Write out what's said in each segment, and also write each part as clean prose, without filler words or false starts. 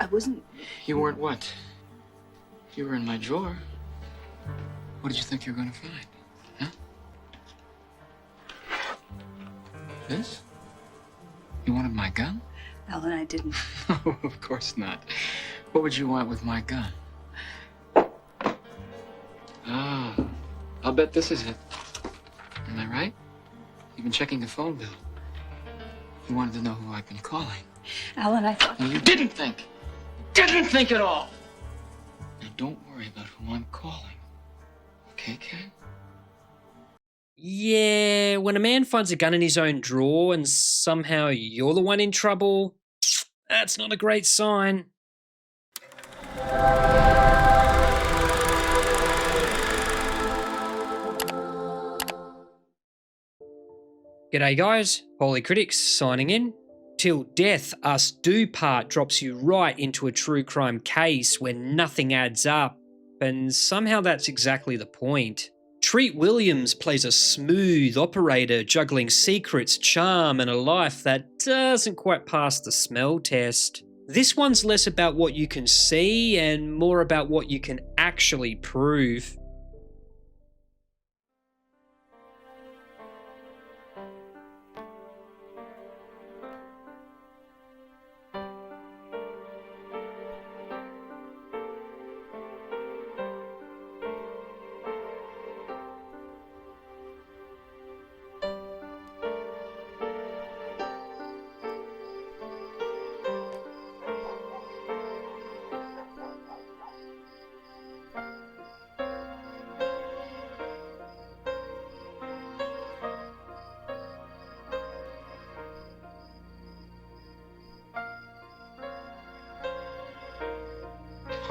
I wasn't... You weren't what? You were in my drawer. What did you think you were going to find? Huh? This? You wanted my gun? Alan, I didn't. Oh, of course not. What would you want with my gun? Ah, I'll bet this is it. Am I right? You've been checking the phone bill. You wanted to know who I've been calling. Alan, I thought... And you didn't think. Didn't think at all. Now don't worry about who I'm calling. Okay, Ken? Yeah, when a man finds a gun in his own drawer and somehow you're the one in trouble, that's not a great sign. G'day guys, Holy Critics signing in. Till Death Us Do Part drops you right into a true crime case where nothing adds up, and somehow that's exactly the point. Treat Williams plays a smooth operator juggling secrets, charm, and a life that doesn't quite pass the smell test. This one's less about what you can see and more about what you can actually prove.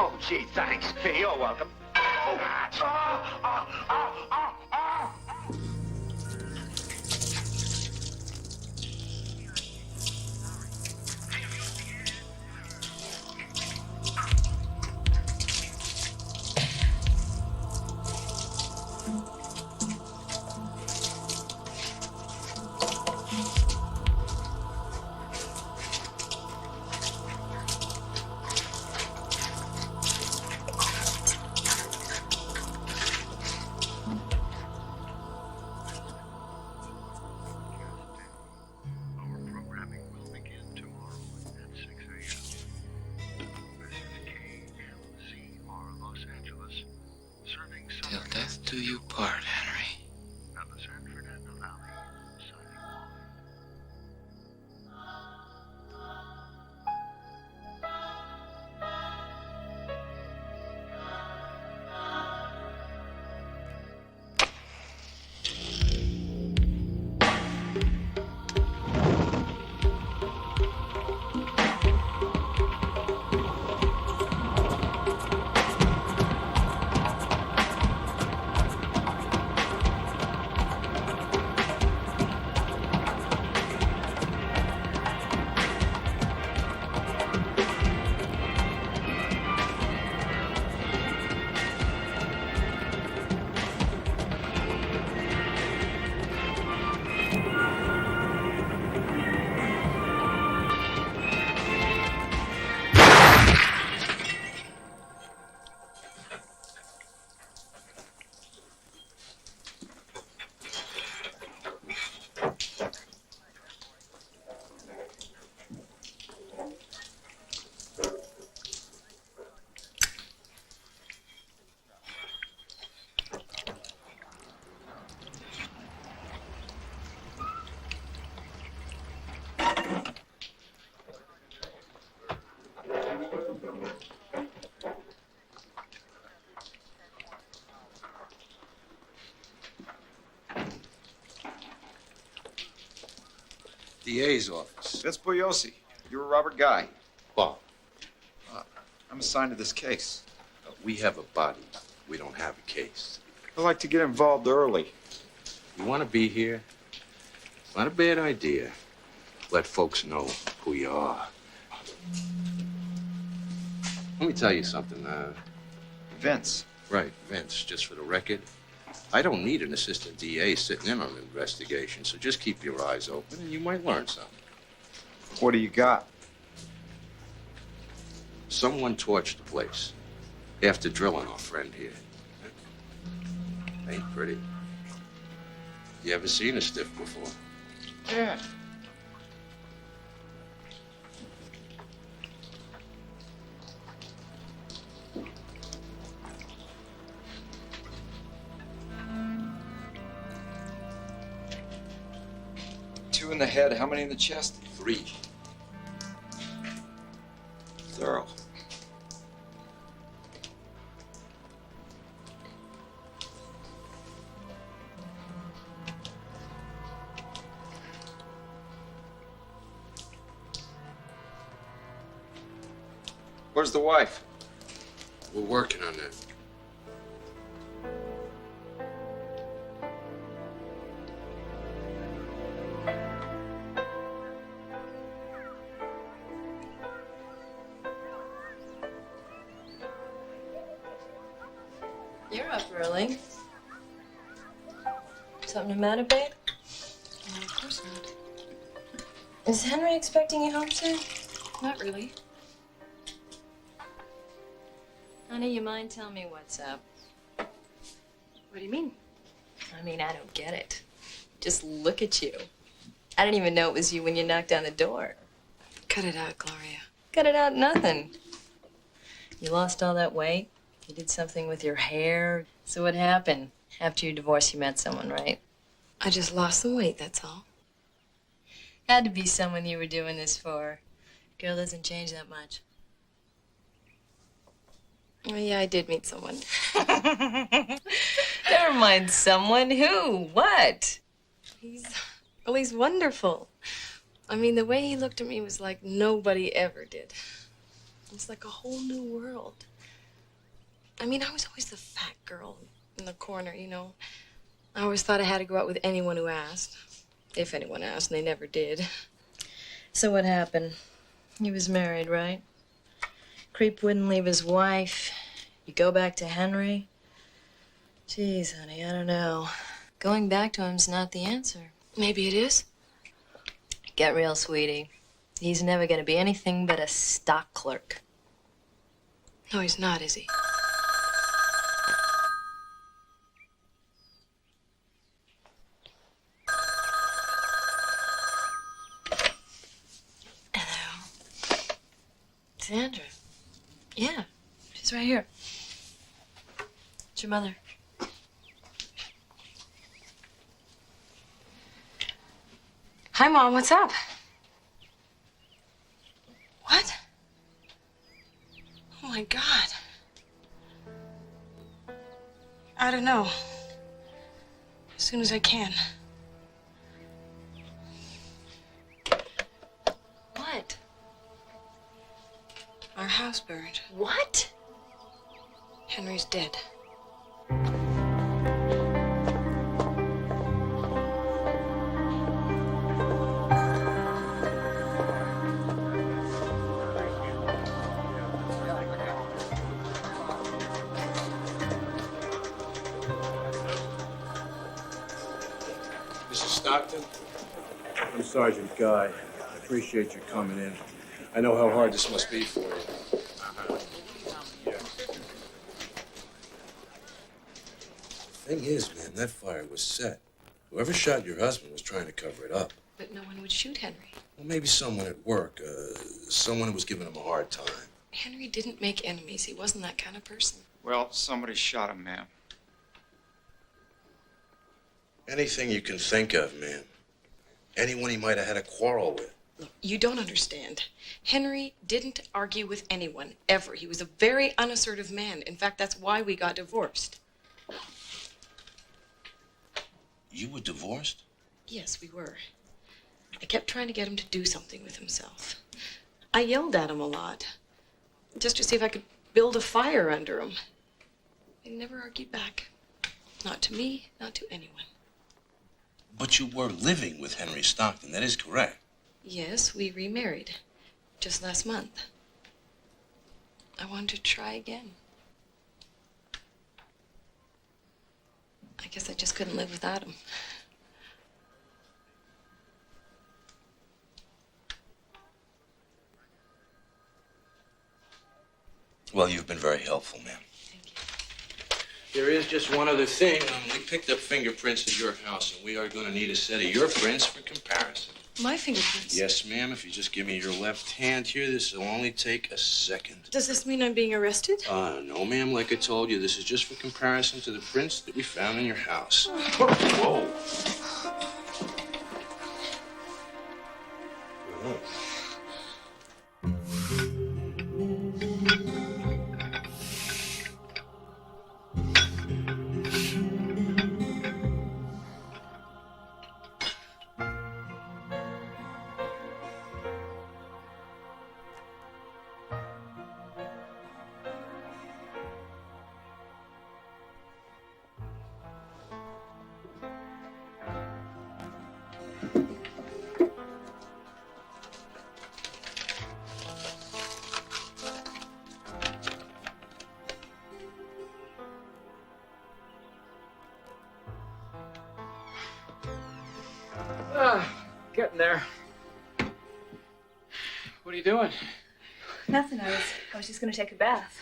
Oh, gee, thanks. You're welcome. Till death do you part, Henry. DA's office. That's Boyosi. You're a Robert Guy. Bob, I'm assigned to this case. we have a body. We don't have a case. I like to get involved early. You want to be here? Not a bad idea. Let folks know who you are. Let me tell you something. Vince. Right, Vince, just for the record, I don't need an assistant DA sitting in on an investigation, so just keep your eyes open and you might learn something. What do you got? Someone torched the place after drilling our friend here. Ain't pretty. You ever seen a stiff before? Yeah. Two in the head, how many in the chest? 3. Thorough. Where's the wife? We're working on that. You're up early. Something the matter, babe? No, of course not. Is Henry expecting you home soon? Not really. Honey, you mind telling me what's up? What do you mean? I mean, I don't get it. Just look at you. I didn't even know it was you when you knocked on the door. Cut it out, Gloria. Cut it out, nothing. You lost all that weight? You did something with your hair? So what happened? After your divorce, you met someone, right? I just lost some weight, that's all. Had to be someone you were doing this for. Girl doesn't change that much. Oh, yeah, I did meet someone. Never mind someone. Who? What? He's wonderful. I mean, the way he looked at me was like nobody ever did. It's like a whole new world. I mean, I was always the fat girl in the corner, you know. I always thought I had to go out with anyone who asked. If anyone asked, and they never did. So what happened? He was married, right? Creep wouldn't leave his wife. You go back to Henry? Jeez, honey, I don't know. Going back to him's not the answer. Maybe it is. Get real, sweetie. He's never gonna be anything but a stock clerk. No, he's not, is he? Hello. Sandra. Yeah, she's right here. It's your mother. Hi, Mom, what's up? What? Oh, my God. I don't know. As soon as I can. What? Our house burned. What? Henry's dead. Mrs. Stockton? I'm Sergeant Guy. I appreciate you coming in. I know how hard this must be for you. The thing is, man, that fire was set. Whoever shot your husband was trying to cover it up. But no one would shoot Henry. Well, maybe someone at work, someone who was giving him a hard time. Henry didn't make enemies. He wasn't that kind of person. Well, somebody shot him, ma'am. Anything you can think of, ma'am. Anyone he might have had a quarrel with. Look, you don't understand. Henry didn't argue with anyone, ever. He was a very unassertive man. In fact, that's why we got divorced. You were divorced? Yes, we were. I kept trying to get him to do something with himself. I yelled at him a lot, just to see if I could build a fire under him. He never argued back. Not to me, not to anyone. But you were living with Henry Stockton, that is correct. Yes, we remarried just last month. I wanted to try again. I guess I just couldn't live without him. Well, you've been very helpful, ma'am. There is just one other thing. We picked up fingerprints at your house, and we are going to need a set of your prints for comparison. My fingerprints? Yes, ma'am. If you just give me your left hand here, this will only take a second. Does this mean I'm being arrested? No, ma'am. Like I told you, this is just for comparison to the prints that we found in your house. Whoa. Getting there. What are you doing? Nothing. I was just going to take a bath.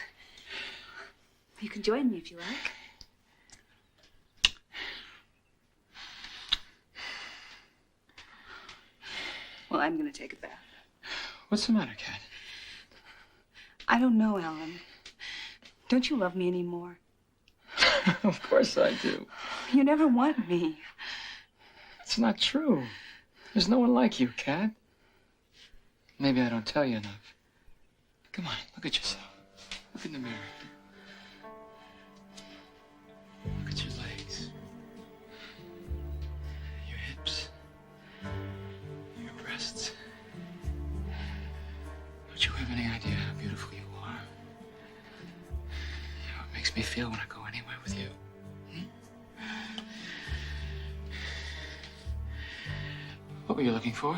You can join me if you like. Well, I'm going to take a bath. What's the matter, Kat? I don't know, Alan. Don't you love me anymore? Of course I do. You never want me. It's not true. There's no one like you, Kat. Maybe I don't tell you enough. Come on, look at yourself. Look in the mirror. Look at your legs. Your hips. Your breasts. Don't you have any idea how beautiful you are? You know, it makes me feel when I go anywhere with you. What were you looking for?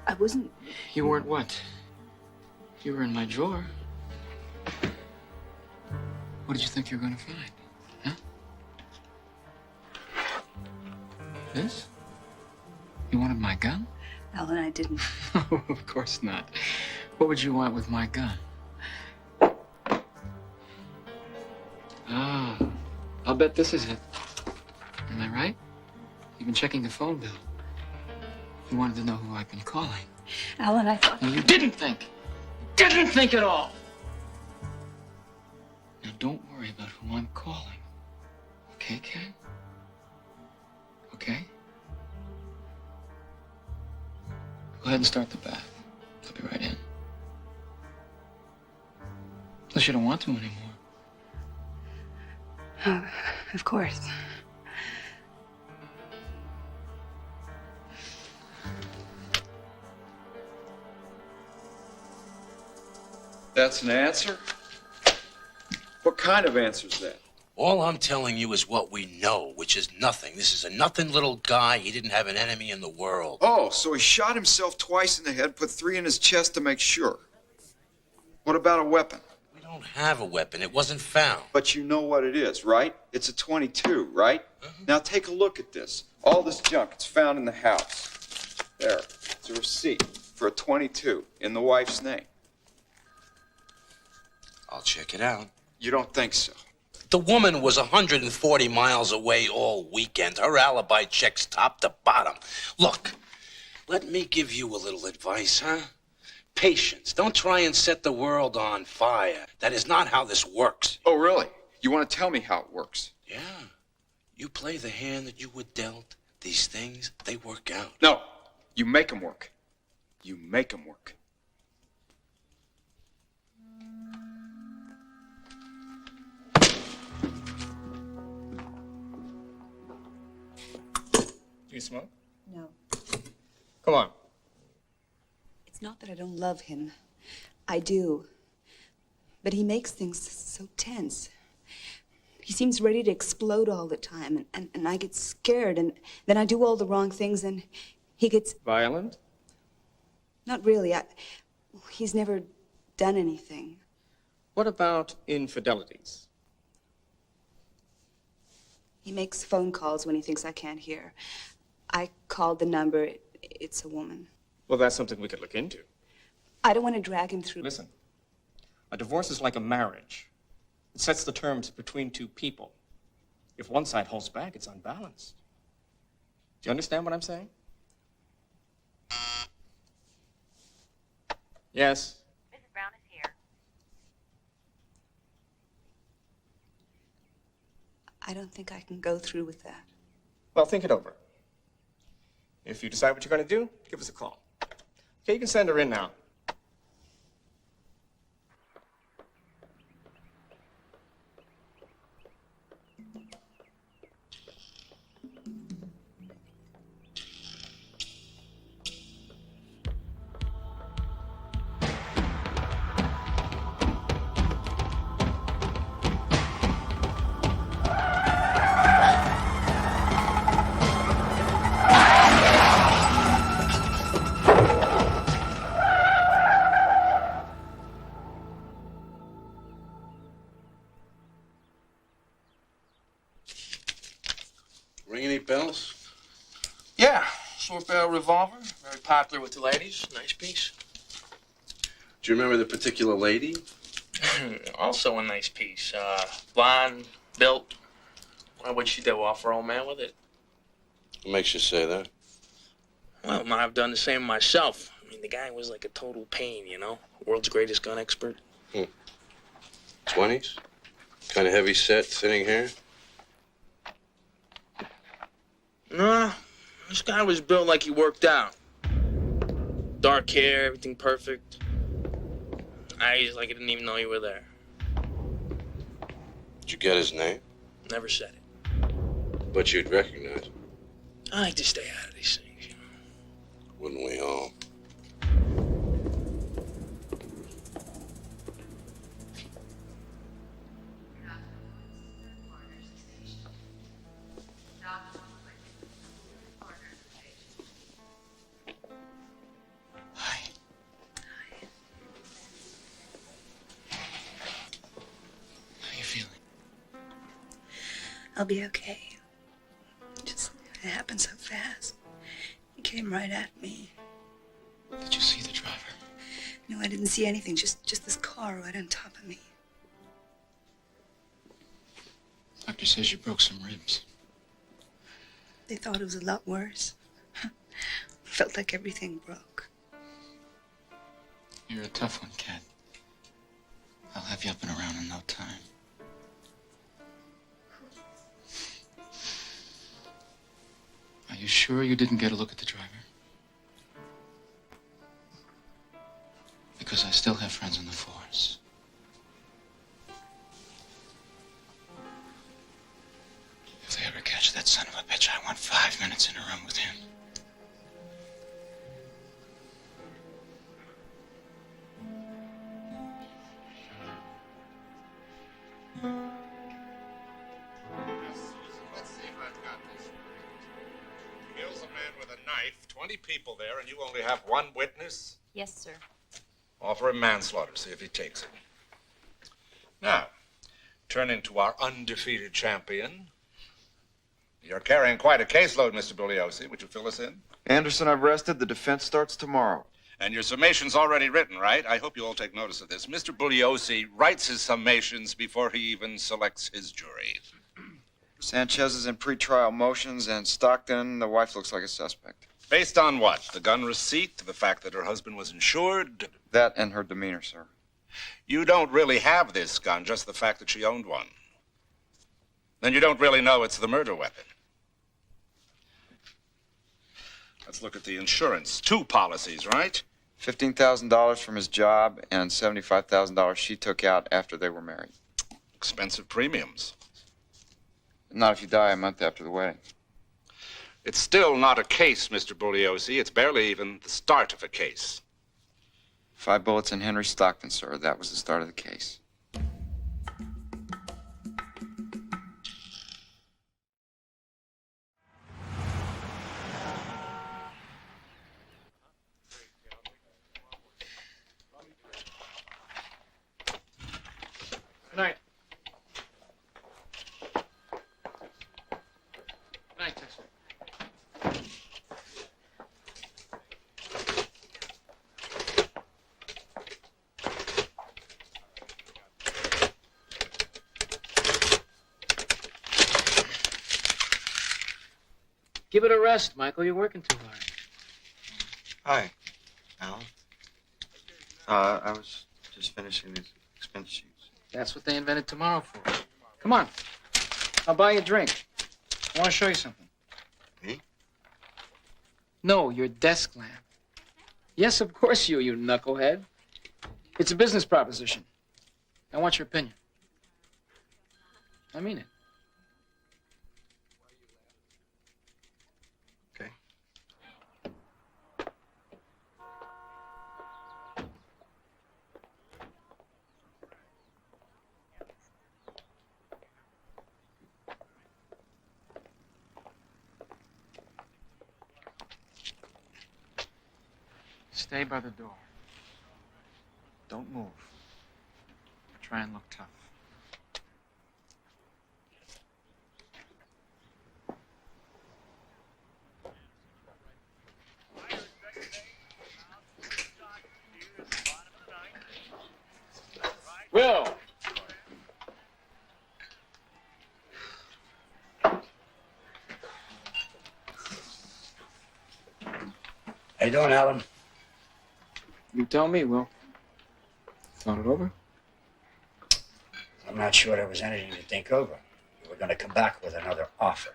I wasn't... You weren't what? You were in my drawer. What did you think you were going to find? Huh? This? You wanted my gun? Alan, I didn't. Oh, of course not. What would you want with my gun? Ah, I'll bet this is it. Am I right? You've been checking the phone bill. You wanted to know who I've been calling. Alan, I thought... No, you didn't think. You didn't think at all. Now, don't worry about who I'm calling. Okay, Kat? Okay? Go ahead and start the bath. I'll be right in. Unless you don't want to anymore. Of course. That's an answer? What kind of answer is that? All I'm telling you is what we know, which is nothing. This is a nothing little guy. He didn't have an enemy in the world. Oh, so he shot himself twice in the head, put 3 in his chest to make sure. What about a weapon? We don't have a weapon. It wasn't found. But you know what it is, right? It's a .22, right? Now take a look at this. All this junk, it's found in the house. There, it's a receipt for a .22 in the wife's name. I'll check it out. You don't think so? The woman was 140 miles away all weekend. Her alibi checks top to bottom. Look, let me give you a little advice, huh? Patience. Don't try and set the world on fire. That is not how this works. Oh, really? You want to tell me how it works? Yeah. You play the hand that you were dealt. These things, they work out. No. You make them work. You make them work. Do you smoke? No. Come on. It's not that I don't love him. I do. But he makes things so tense. He seems ready to explode all the time, and I get scared, and then I do all the wrong things, and he gets... Violent? Not really. He's never done anything. What about infidelities? He makes phone calls when he thinks I can't hear. I called the number. It's a woman. Well, that's something we could look into. I don't want to drag him through... Listen, A divorce is like a marriage. It sets the terms between two people. If one side holds back, it's unbalanced. Do you understand what I'm saying? Yes. Mrs. Brown is here. I don't think I can go through with that. Well, think it over. If you decide what you're going to do, give us a call. Okay, you can send her in now. Ring any bells? Yeah, short barrel revolver, very popular with the ladies. Nice piece. Do you remember the particular lady? Also a nice piece. Blonde, built. Why would she do? Off her old man with it? What makes you say that? Well, might have done the same myself. I mean, the guy was like a total pain, you know? World's greatest gun expert. 20s? Kind of heavy set, thinning hair? Nah, this guy was built like he worked out. Dark hair, everything perfect. Eyes like I didn't even know you were there. Did you get his name? Never said it. But you'd recognize him. I like to stay out of these things, you know. Wouldn't we all? I'll be okay. Just, it happened so fast. He came right at me. Did you see the driver? No, I didn't see anything. Just this car right on top of me. Doctor says you broke some ribs. They thought it was a lot worse. Felt like everything broke. You're a tough one, Kat. I'll have you up and around in no time. Are you sure you didn't get a look at the driver? Because I still have friends on the force. If they ever catch that son of a bitch, I want 5 minutes in a room with him. Let's see if I've got this. Kills a man with a knife, 20 people there, and you only have one witness? Yes, sir. Offer him manslaughter, see if he takes it. Now, turning to our undefeated champion. You're carrying quite a caseload, Mr. Bugliosi. Would you fill us in? Anderson, I've rested. The defense starts tomorrow. And your summation's already written, right? I hope you all take notice of this. Mr. Bugliosi writes his summations before he even selects his jury. Sanchez is in pretrial motions, and Stockton, the wife, looks like a suspect. Based on what? The gun receipt? The fact that her husband was insured? That and her demeanor, sir. You don't really have this gun, just the fact that she owned one. Then you don't really know it's the murder weapon. Let's look at the insurance. 2 policies, right? $15,000 from his job and $75,000 she took out after they were married. Expensive premiums. Not if you die a month after the wedding. It's still not a case, Mr. Bugliosi. It's barely even the start of a case. 5 bullets in Henry Stockton, sir. That was the start of the case. Good night. Good night, Texas. Give it a rest, Michael. You're working too hard. Hi, Alan. I was just finishing these expense sheets. That's what they invented tomorrow for. Come on. I'll buy you a drink. I want to show you something. Me? No, your desk lamp. Yes, of course you knucklehead. It's a business proposition. I want your opinion. I mean it. Okay. Stay by the door. Don't move. Try and look tough. Will! How you doing, Alan? You tell me, Will. Thought it over? I'm not sure there was anything to think over. You were going to come back with another offer.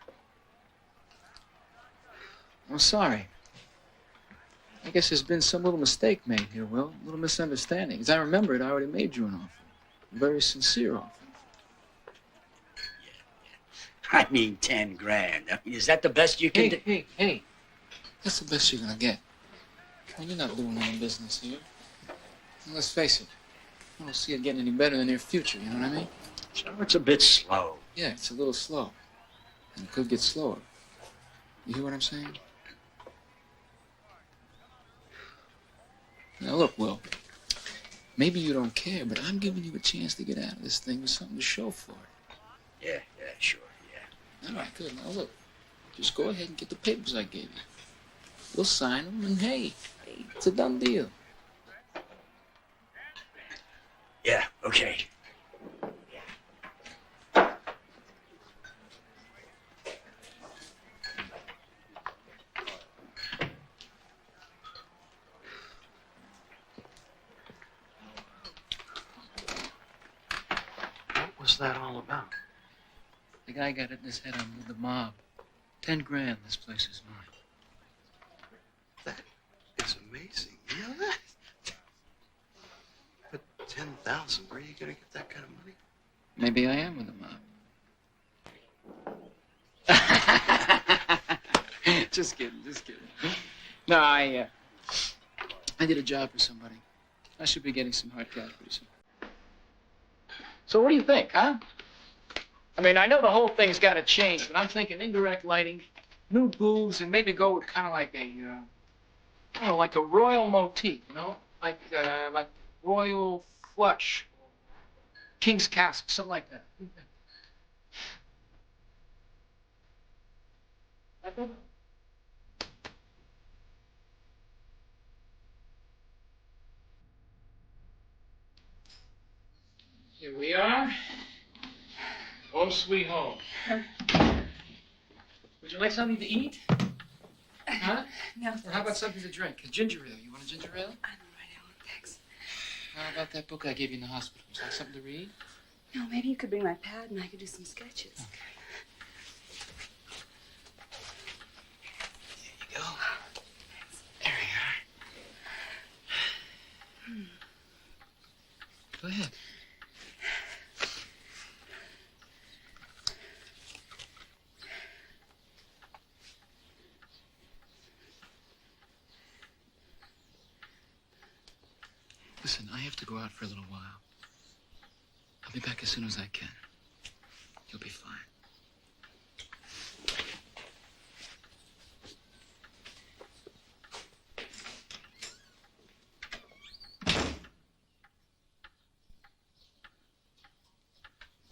I'm sorry. I guess there's been some little mistake made here, Will. A little misunderstanding. As I remember it, I already made you an offer. A very sincere offer. I mean, 10 grand. I mean, is that the best you can do? Hey. That's the best you're gonna get. Well, you're not doing any business here. And let's face it, I don't see it getting any better in the near future, you know what I mean? Sure, it's a bit slow. Yeah, it's a little slow. And it could get slower. You hear what I'm saying? Now look, Will, maybe you don't care, but I'm giving you a chance to get out of this thing with something to show for it. Yeah, sure, yeah. All right, good. Now look, just go ahead and get the papers I gave you. We'll sign them, and hey, it's a done deal. Yeah, okay. What was that all about? The guy got it in his head I'm with the mob. 10 grand, this place is mine. That is amazing. You know that? But 10,000, where are you gonna get that kind of money? Maybe I am with the mob. Just kidding. No, I did a job for somebody. I should be getting some hard cash pretty soon. So what do you think, huh? I mean, I know the whole thing's got to change, but I'm thinking indirect lighting, new booths, and maybe go with kind of like a, I don't know, like a royal motif, you know? Like royal flush, king's castle, something like that. Here we are. Home sweet home. Would you like something to eat? Huh? No, Or how about something to drink? A ginger ale. You want a ginger ale? I don't right now, thanks. How about that book I gave you in the hospital? Is that something to read? No, maybe you could bring my pad and I could do some sketches. There you go. There you are. Go ahead. Listen, I have to go out for a little while. I'll be back as soon as I can. You'll be fine.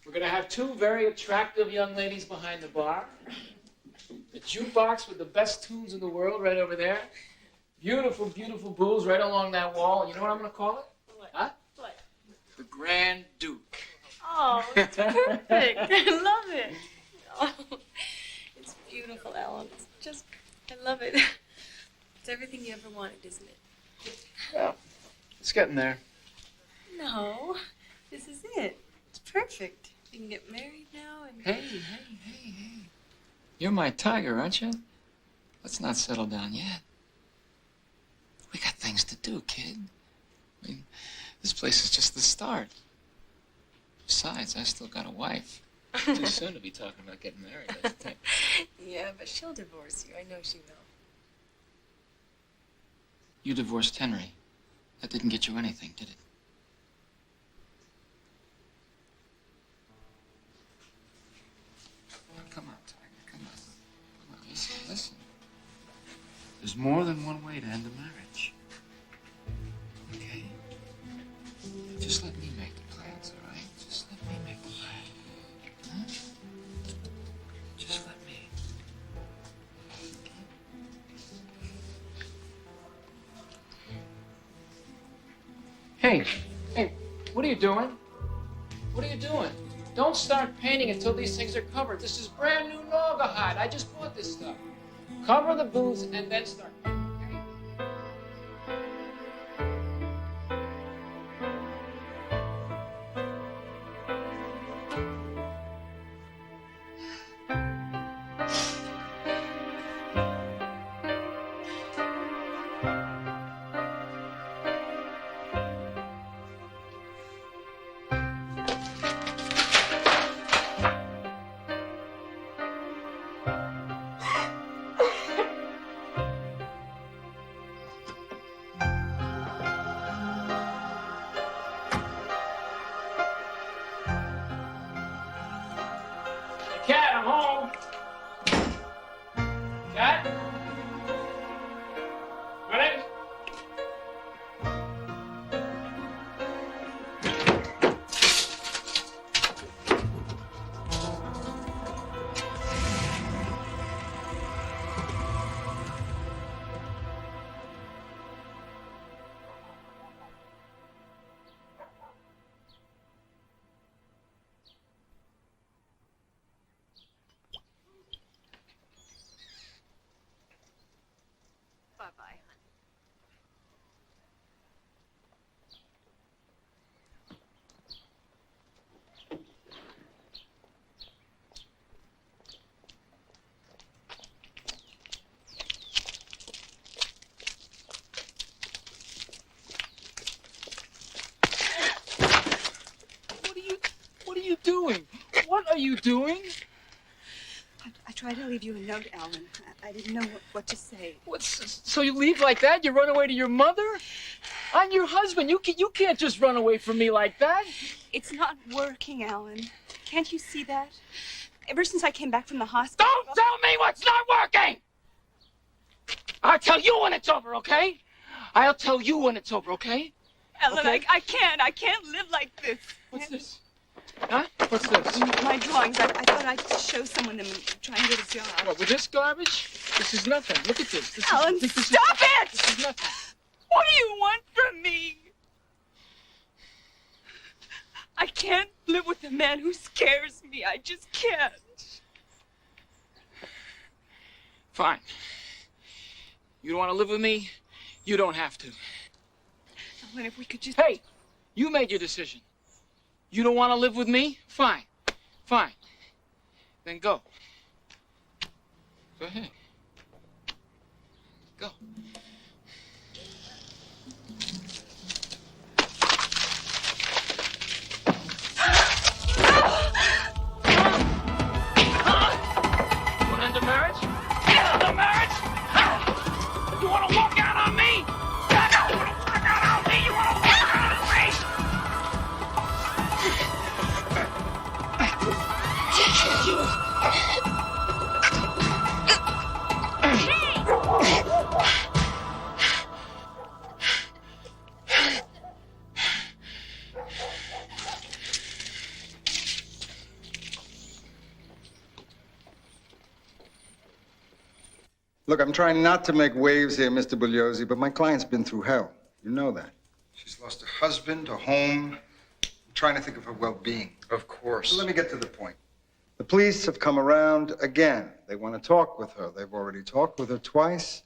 We're going to have two very attractive young ladies behind the bar. A jukebox with the best tunes in the world right over there. Beautiful, beautiful booze right along that wall. You know what I'm going to call it? What? Huh? What? The Grand Duke. Oh, it's perfect. I love it. Oh, it's beautiful, Alan. It's I love it. It's everything you ever wanted, isn't it? Well, it's getting there. No, this is it. It's perfect. We can get married now and... Hey. You're my tiger, aren't you? Let's not settle down yet. We got things to do, kid. I mean, this place is just the start. Besides, I still got a wife. Too soon to be talking about getting married, don't you think? Yeah, but she'll divorce you. I know she will. You divorced Henry. That didn't get you anything, did it? Come on, Tiger, come on. Come on, listen. There's more than one way to end a marriage. Okay? Just let me make the plans, all right? Just let me make the plans. Huh? Just let me. Okay? Hey, what are you doing? What are you doing? Don't start painting until these things are covered. This is brand new Naugahyde. I just bought this stuff. Cover the booths and then start painting, okay? Cat, I'm home. Cat? Ready? Bye-bye. What are you doing? What are you doing? I tried to leave you a note, Alan. I didn't know what to say. So you leave like that? You run away to your mother? I'm your husband. You can't just run away from me like that. It's not working, Alan. Can't you see that? Ever since I came back from the hospital... Don't tell me what's not working! I'll tell you when it's over, okay? I'll tell you when it's over, okay? Alan, Okay. I can't live like this. What's this? Huh? What's this? My drawings. I thought I'd show someone them and try and get a job. What, with this garbage? This is nothing. Look at this. Alan, stop it! This is nothing. What do you want from me? I can't live with a man who scares me. I just can't. Fine. You don't want to live with me? You don't have to. Alan, if we could just... Hey, you made your decision. You don't want to live with me? Fine. Fine. Then go. Go ahead. Go. You want to end the marriage? End the marriage? You want to walk out on me? You want to walk out on me? You want to walk out on me? Look, I'm trying not to make waves here, Mr. Bugliosi, but my client's been through hell. You know that. She's lost her husband, her home. I'm trying to think of her well-being. Of course. So let me get to the point. The police have come around again. They want to talk with her. They've already talked with her twice.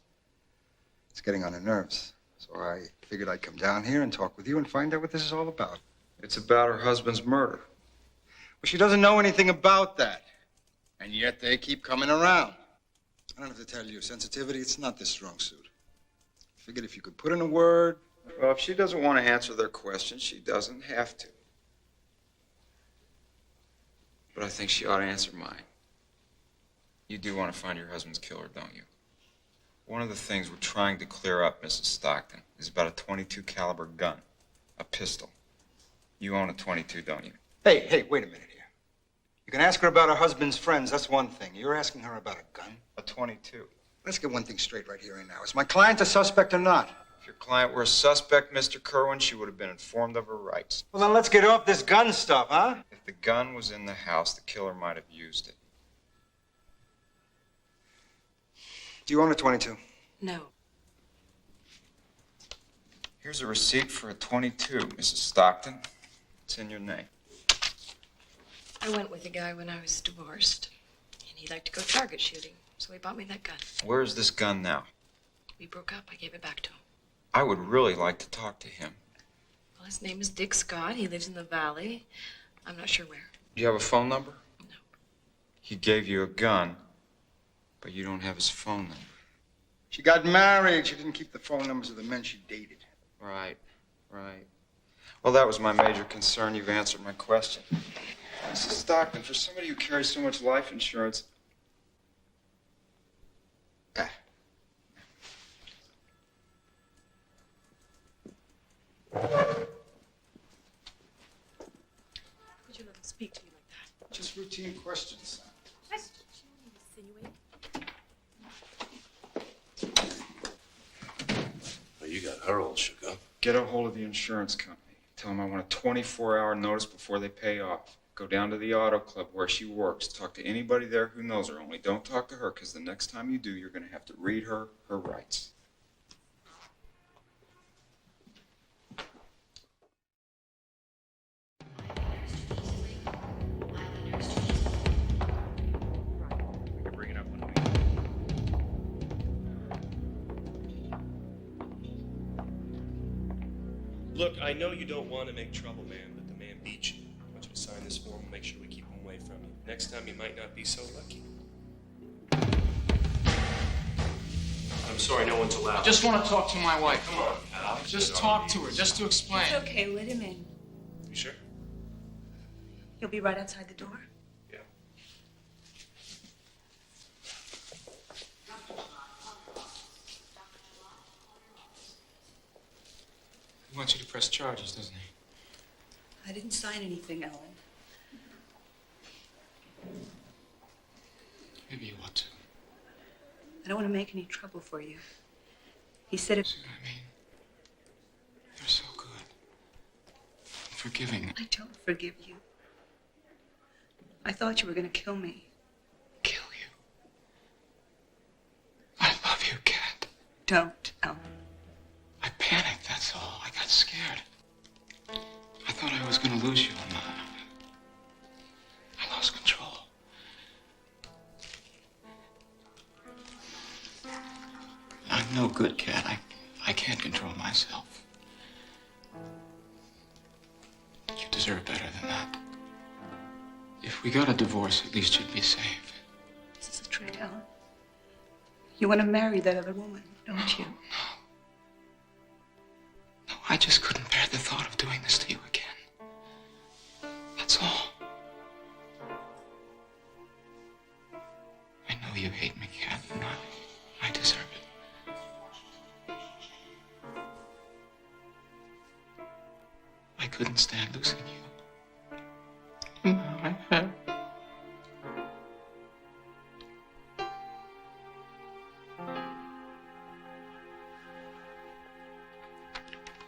It's getting on her nerves. So I figured I'd come down here and talk with you and find out what this is all about. It's about her husband's murder. Well, she doesn't know anything about that. And yet they keep coming around. I don't have to tell you, sensitivity, it's not this strong suit. I figured if you could put in a word. Well, if she doesn't want to answer their questions, she doesn't have to. But I think she ought to answer mine. You do want to find your husband's killer, don't you? One of the things we're trying to clear up, Mrs. Stockton, is about a .22 caliber gun, a pistol. You own a .22, don't you? Hey, wait a minute here. You can ask her about her husband's friends, that's one thing. You're asking her about a gun? A .22. Let's get one thing straight right here and now. Is my client a suspect or not? If your client were a suspect, Mr. Kerwin, she would have been informed of her rights. Well, then let's get off this gun stuff, huh? If the gun was in the house, the killer might have used it. Do you own a .22? No. Here's a receipt for a .22, Mrs. Stockton. It's in your name. I went with a guy when I was divorced, and he liked to go target shooting, so he bought me that gun. Where's this gun now? We broke up. I gave it back to him. I would really like to talk to him. Well, his name is Dick Scott. He lives in the valley. I'm not sure where. Do you have a phone number? No. He gave you a gun, but you don't have his phone number. She got married. She didn't keep the phone numbers of the men she dated. Right. Well, that was my major concern. You've answered my question. Mrs. Stockton, for somebody who carries so much life insurance... Would you let him speak to me like that? Just routine questions. Well, you got her all shook up. Get a hold of the insurance company. Tell them I want a 24-hour notice before they pay off. Go down to the auto club where she works. Talk to anybody there who knows her. Only don't talk to her, because the next time you do, you're going to have to read her rights. Look, I know you don't want to make trouble, man, but the man beat you. I want you to sign this form and make sure we keep him away from you. Next time you might not be so lucky. I'm sorry, no one's allowed. I just want to talk to my wife. Come on, Al. Just talk to her, just to explain. It's okay, let him in. You sure? He'll be right outside the door. Yeah. He wants you to press charges, doesn't he? I didn't sign anything, Ellen. Maybe you ought to. I don't want to make any trouble for you. He said it. See what I mean? You're so good. Forgiving. I don't forgive you. I thought you were going to kill me. Kill you? I love you, Kat. Don't, Ellen. I panicked, that's all. I got scared. I thought I was going to lose you, and I lost control. I'm no good, Kat. I can't control myself. You deserve better than that. If we got a divorce, at least you'd be safe. Is this a trick, Ellen? You want to marry that other woman, don't you? No, I just couldn't bear the thought of doing this to you again. That's all. I know you hate me, Kat, and I deserve it. I couldn't stand losing you. No, I have.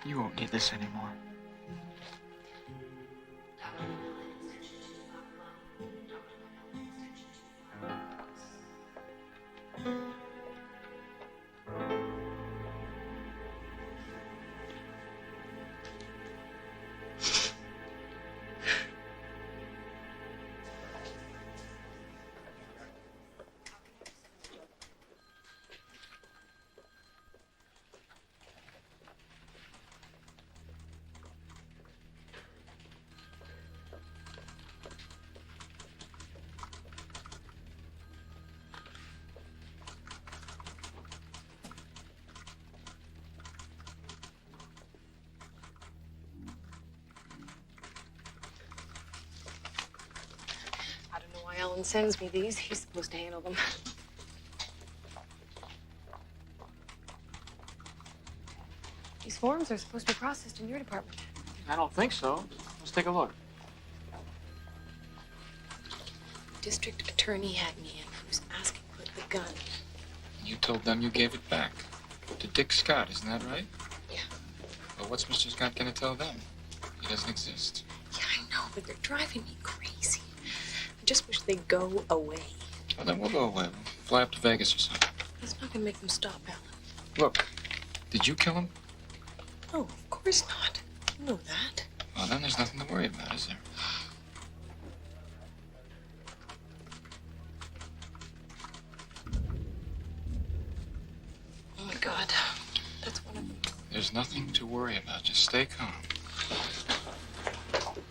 You won't need this anymore. Alan sends me these. He's supposed to handle them. These forms are supposed to be processed in your department. I don't think so. Let's take a look. District attorney had me in. Who's asking for the gun? You told them you gave it back. To Dick Scott, isn't that right? Yeah. Well, what's Mr. Scott gonna tell them? He doesn't exist. Yeah, I know, but they're driving me crazy. I just wish they'd go away. Well, then we'll go away. We'll fly up to Vegas or something. That's not gonna make them stop, Alan. Look, did you kill him? No, of course not. You know that. Well, then there's nothing to worry about, is there? Oh my God, that's one of them. There's nothing to worry about. Just stay calm.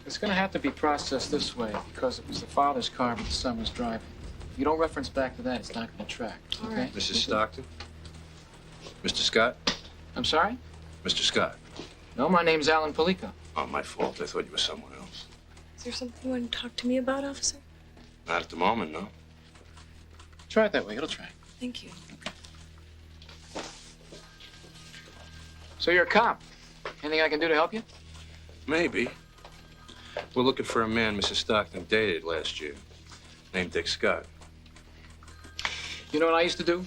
It's gonna have to be processed this way because it was the father's car but the son was driving. If you don't reference back to that, it's not gonna track, All okay? right. Mrs. Stockton? Mr. Scott? I'm sorry? Mr. Scott? No, my name's Alan Palico. Oh, my fault. I thought you were someone else. Is there something you want to talk to me about, officer? Not at the moment, no. Try it that way, it'll track. Thank you. So you're a cop. Anything I can do to help you? Maybe. We're looking for a man Mrs. Stockton dated last year, named Dick Scott. You know what I used to do?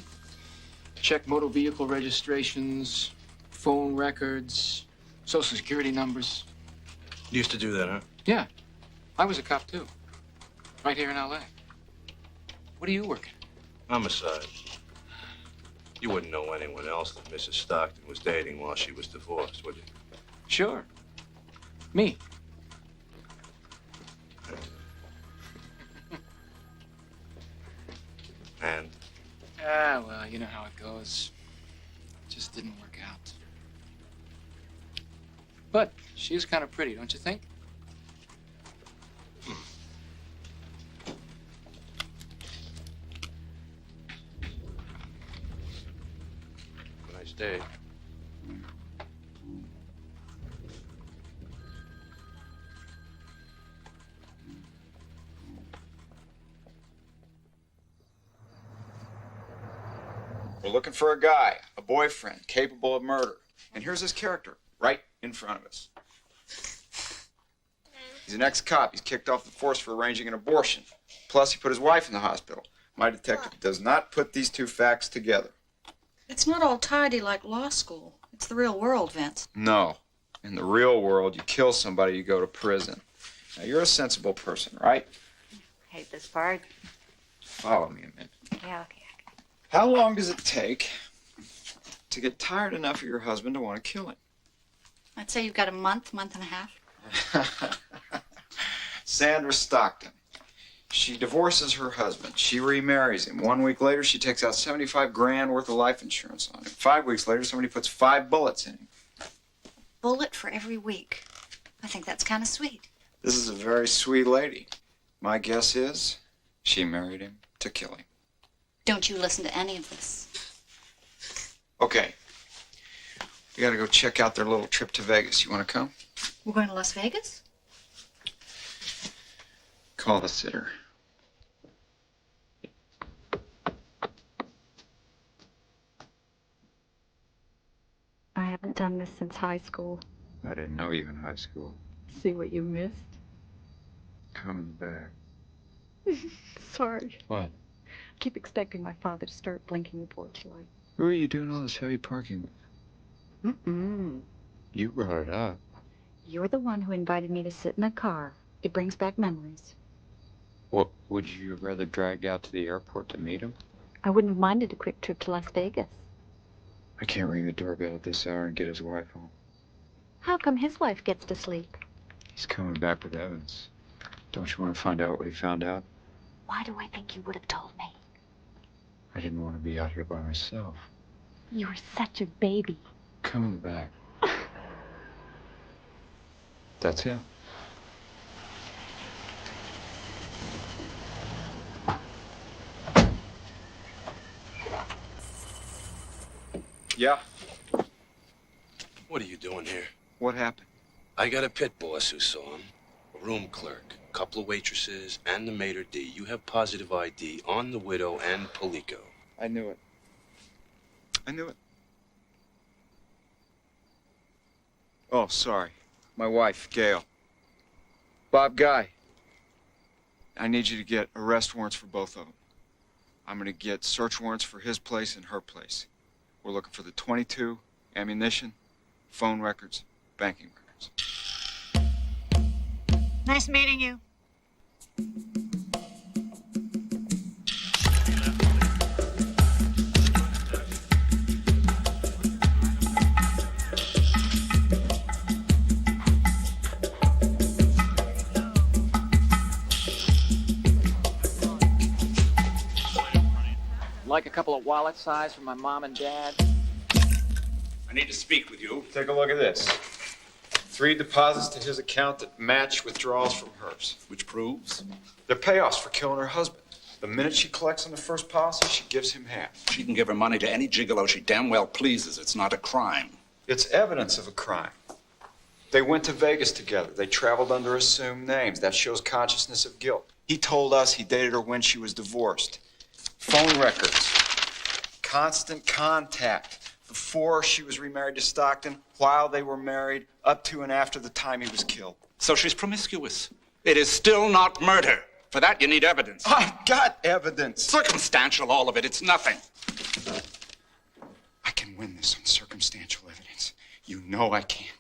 Check motor vehicle registrations, phone records, social security numbers. You used to do that, huh? Yeah, I was a cop too. Right here in LA. What are you working? Homicide. You wouldn't know anyone else that Mrs. Stockton was dating while she was divorced, would you? Sure. Me. And? Ah, well, you know how it goes. Just didn't work out. But she is kind of pretty, don't you think? Nice day. We're looking for a guy, a boyfriend, capable of murder. And here's his character, right in front of us. He's an ex-cop. He's kicked off the force for arranging an abortion. Plus, he put his wife in the hospital. My detective does not put these two facts together. It's not all tidy like law school. It's the real world, Vince. No. In the real world, you kill somebody, you go to prison. Now, you're a sensible person, right? Hate this part. Follow me a minute. Yeah, okay. How long does it take to get tired enough of your husband to want to kill him? I'd say you've got a month and a half. Sandra Stockton. She divorces her husband. She remarries him. 1 week later, she takes out 75 grand worth of life insurance on him. 5 weeks later, somebody puts 5 bullets in him. Bullet for every week. I think that's kind of sweet. This is a very sweet lady. My guess is she married him to kill him. Don't you listen to any of this. Okay. We gotta go check out their little trip to Vegas. You wanna come? We're going to Las Vegas? Call the sitter. I haven't done this since high school. I didn't know you in high school. See what you missed? Coming back. Sorry. What? I keep expecting my father to start blinking the porch light. Who are you doing all this heavy parking with? Mm-mm. You brought it up. You're the one who invited me to sit in a car. It brings back memories. What, would you have rather dragged out to the airport to meet him? I wouldn't have minded a quick trip to Las Vegas. I can't ring the doorbell at this hour and get his wife home. How come his wife gets to sleep? He's coming back with evidence. Don't you want to find out what he found out? Why do I think you would have told me? I didn't want to be out here by myself. You were such a baby. Coming back. That's it. Yeah? What are you doing here? What happened? I got a pit boss who saw him. a room clerk, a couple of waitresses, and the maitre d'. You have positive ID on the widow and Polico. I knew it. I knew it. Oh, sorry. My wife, Gail. Bob Guy. I need you to get arrest warrants for both of them. I'm going to get search warrants for his place and her place. We're looking for the .22, ammunition, phone records, banking records. Nice meeting you. Like a couple of wallet size for my mom and dad. I need to speak with you. Take a look at this. 3 deposits to his account that match withdrawals from hers. Which proves? They're payoffs for killing her husband. The minute she collects on the first policy, she gives him half. She can give her money to any gigolo she damn well pleases. It's not a crime. It's evidence of a crime. They went to Vegas together. They traveled under assumed names. That shows consciousness of guilt. He told us he dated her when she was divorced. Phone records. Constant contact. Before she was remarried to Stockton, while they were married, up to and after the time he was killed. So she's promiscuous. It is still not murder. For that, you need evidence. I've got evidence. Circumstantial, all of it. It's nothing. I can win this on circumstantial evidence. You know I can.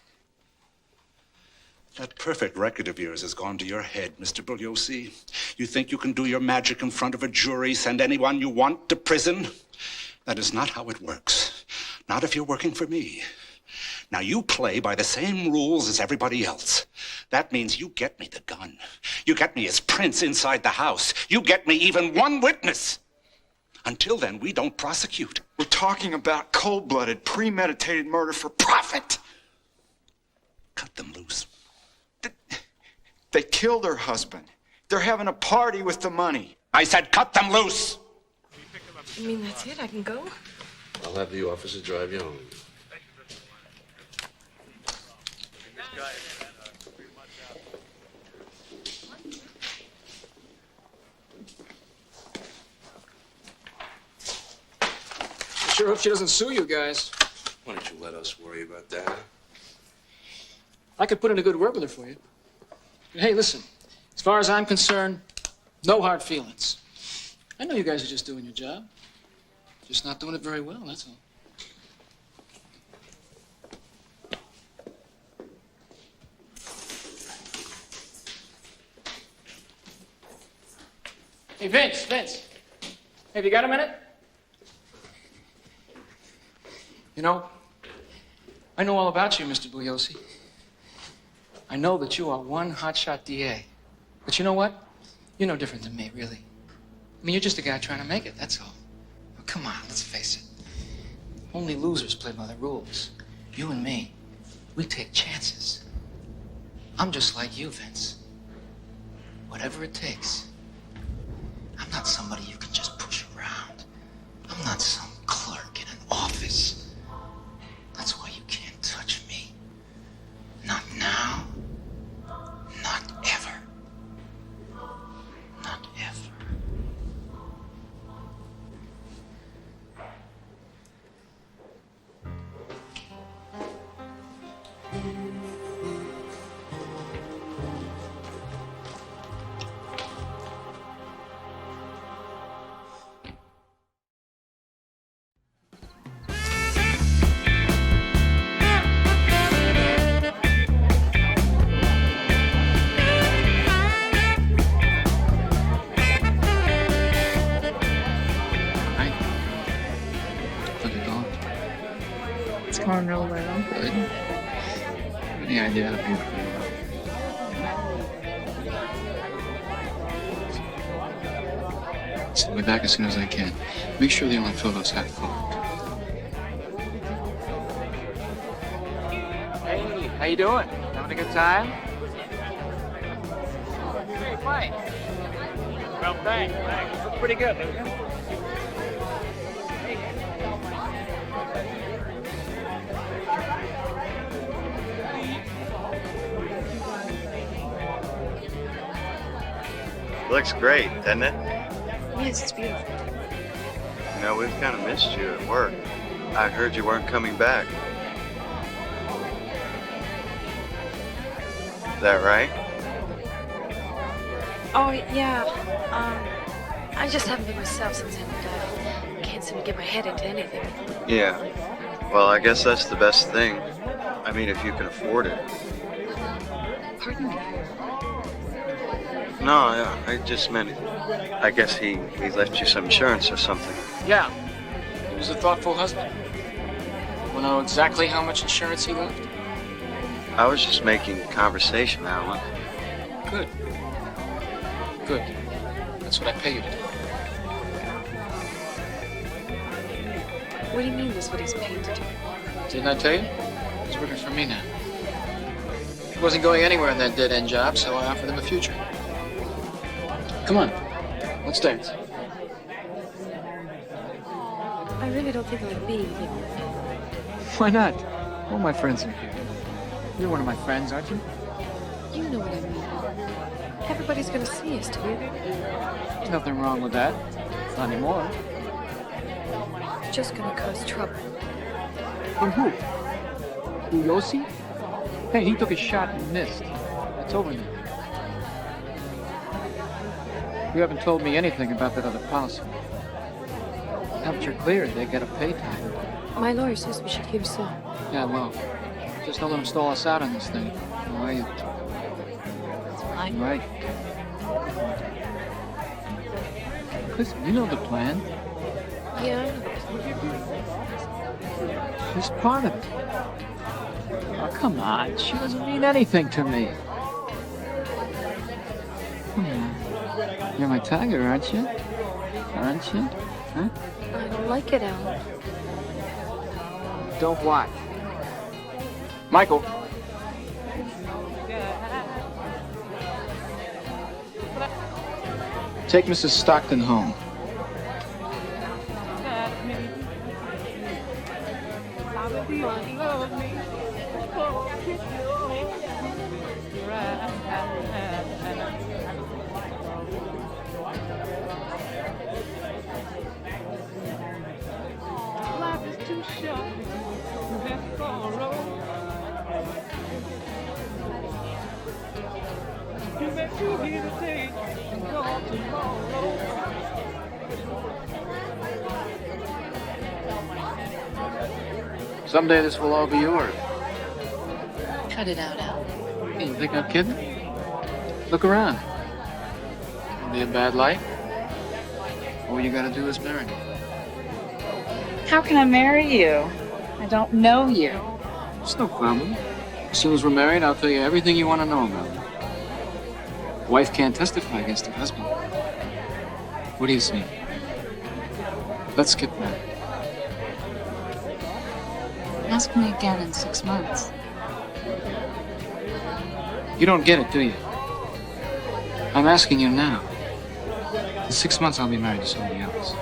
That perfect record of yours has gone to your head, Mr. Bugliosi. You think you can do your magic in front of a jury, send anyone you want to prison? That is not how it works. Not if you're working for me. Now, you play by the same rules as everybody else. That means you get me the gun. You get me as Prince inside the house. You get me even one witness. Until then, we don't prosecute. We're talking about cold-blooded, premeditated murder for profit. Cut them loose. They killed her husband. They're having a party with the money. I said cut them loose. You mean that's it? I can go? I'll have the officer drive you home. I sure hope she doesn't sue you guys. Why don't you let us worry about that? I could put in a good word with her for you. But hey, listen, as far as I'm concerned, no hard feelings. I know you guys are just doing your job. Just not doing it very well, that's all. Hey, Vince. Have you got a minute? You know, I know all about you, Mr. Bugliosi. I know that you are one hotshot DA. But you know what? You're no different than me, really. I mean, you're just a guy trying to make it, that's all. Well, come on, let's face it. Only losers play by the rules. You and me, we take chances. I'm just like you, Vince. Whatever it takes. I'm not somebody you can just push around. I'm not some clerk in an office. That's why you can't touch me. Not now. Not ever. Not ever. Going real well. Good. Any idea how beautiful you are? So I'll be back as soon as I can. Make sure they only fill those half full. Hey, how you doing? Having a good time? Hey, Mike. Well, thanks. Looks pretty good, doesn't it? Looks great, doesn't it? Yes, it's beautiful. You know, we've kind of missed you at work. I heard you weren't coming back. Is that right? Oh, yeah. I just haven't been myself since Henry died. I can't seem to get my head into anything. Yeah. Well, I guess that's the best thing. I mean, if you can afford it. Pardon me? No, I just meant, I guess he left you some insurance or something. Yeah. He was a thoughtful husband. We'll know exactly how much insurance he left. I was just making conversation, Alan. Good. Good. That's what I pay you to do. What do you mean that's what he's paid to do? Didn't I tell you? He's working for me now. He wasn't going anywhere in that dead-end job, so I offered him a future. Come on. Let's dance. I really don't think I like being here. Why not? All my friends are here. You're one of my friends, aren't you? You know what I mean. Everybody's gonna see us together. There's nothing wrong with that. Not anymore. It's just gonna cause trouble. From who? Who, Yossi? Hey, he took a shot and missed. It's over now. You haven't told me anything about that other policy. Now that you're cleared, they get a pay time. My lawyer says we should hear soon. Yeah, well, just don't let them stall us out on this thing. How are you? That's fine. Right. Listen, you know the plan. Yeah, I know the plan. She's part of it. Oh, come on. She doesn't mean anything to me. Come on. You're my tiger, aren't you? Aren't you? Huh? I don't like it, Al. Don't what? Michael. Take Mrs. Stockton home. Someday this will all be yours. Cut it out, Al. Hey, you think I'm kidding? Look around. It'll be a bad light. All you gotta do is marry me. How can I marry you? I don't know you. It's no problem. As soon as we're married, I'll tell you everything you want to know about me. Wife can't testify against her husband. What do you say? Let's get married. Ask me again in 6 months. You don't get it, do you? I'm asking you now. In 6 months, I'll be married to somebody else.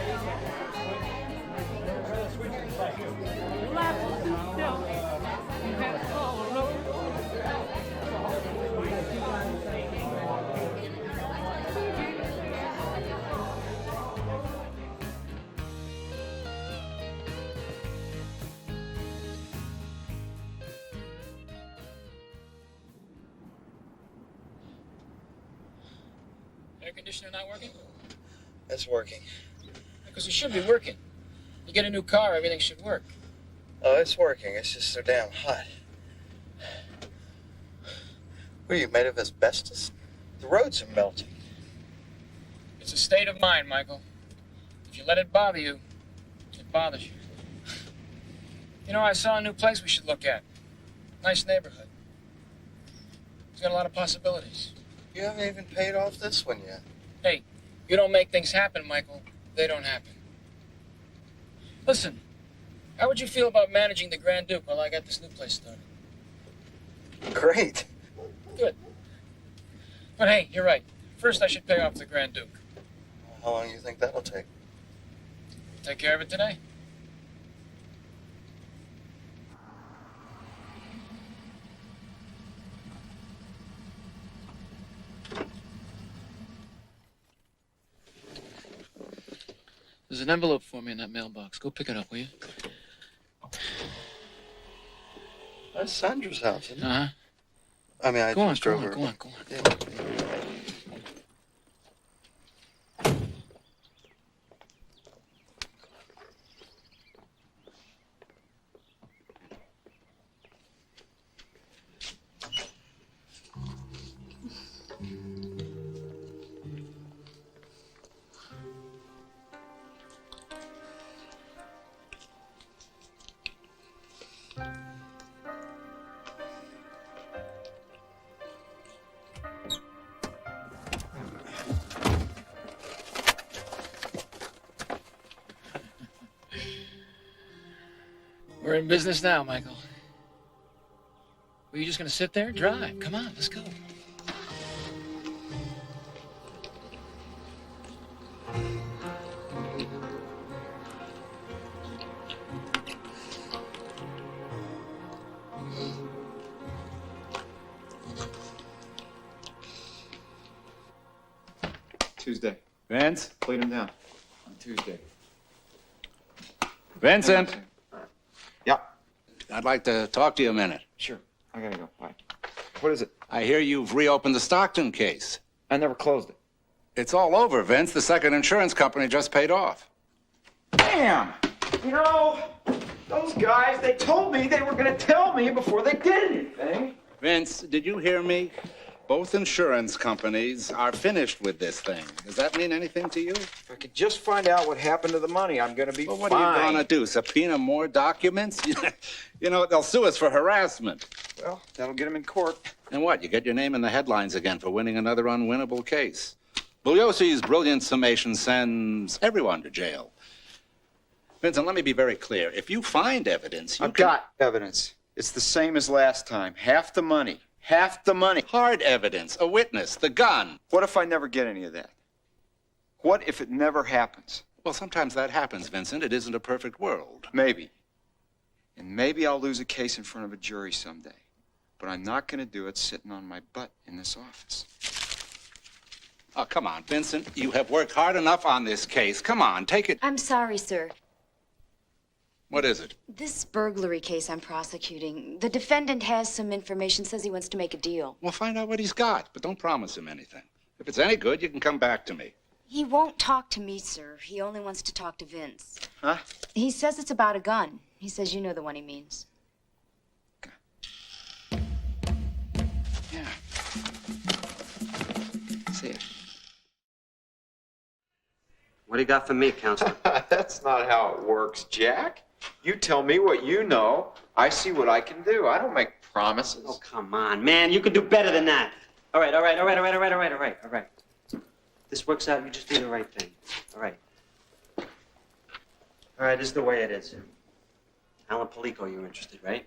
Air conditioner not working? It's working. Because it should be working. You get a new car, everything should work. Oh, it's working. It's just so damn hot. What are you, made of asbestos? The roads are melting. It's a state of mind, Michael. If you let it bother you, it bothers you. You know, I saw a new place we should look at. Nice neighborhood. It's got a lot of possibilities. You haven't even paid off this one yet. Hey, you don't make things happen, Michael. They don't happen. Listen, how would you feel about managing the Grand Duke while I got this new place started? Great. Good. But hey, you're right. First, I should pay off the Grand Duke. How long do you think that'll take? Take care of it today. There's an envelope for me in that mailbox. Go pick it up, will you? That's Sandra's house, isn't it? Uh-huh. I mean, I Go on, just go drove on, her. go on, go on. Yeah. We're in business now, Michael. Were you just gonna sit there? Drive. Come on, let's go. Tuesday. Vince? Lead him down. On Tuesday. Vincent? Yeah. I'd like to talk to you a minute. Sure. I gotta go. Bye. What is it? I hear you've reopened the Stockton case. I never closed it. It's all over, Vince. The second insurance company just paid off. Damn! You know, those guys, they told me they were gonna tell me before they did anything. Vince, did you hear me? Both insurance companies are finished with this thing. Does that mean anything to you? If I could just find out what happened to the money, I'm gonna be Well, what fine. are you gonna do? Subpoena more documents? You know, they'll sue us for harassment. Well, that'll get them in court. And what? You get your name in the headlines again for winning another unwinnable case. Bugliosi's brilliant summation sends everyone to jail. Vincent, let me be very clear. If you find evidence, I've got evidence. It's the same as last time. Half the money. Half the money. Hard evidence, a witness, the gun. What if I never get any of that? What if it never happens? Well, sometimes that happens, Vincent. It isn't a perfect world. Maybe. And maybe I'll lose a case in front of a jury someday. But I'm not going to do it sitting on my butt in this office. Oh, come on, Vincent. You have worked hard enough on this case. Come on, take it. I'm sorry, sir. What is it? This burglary case I'm prosecuting, the defendant has some information, says he wants to make a deal. Well, find out what he's got, but don't promise him anything. If it's any good, you can come back to me. He won't talk to me, sir. He only wants to talk to Vince. Huh? He says it's about a gun. He says you know the one he means. Yeah. See it. What do you got for me, counselor? That's not how it works, Jack. You tell me what you know. I see what I can do. I don't make promises. Oh, come on, man. You can do better than that. All right. This works out. You just do the right thing. All right. This is the way it is. Alan Polico, you're interested, right?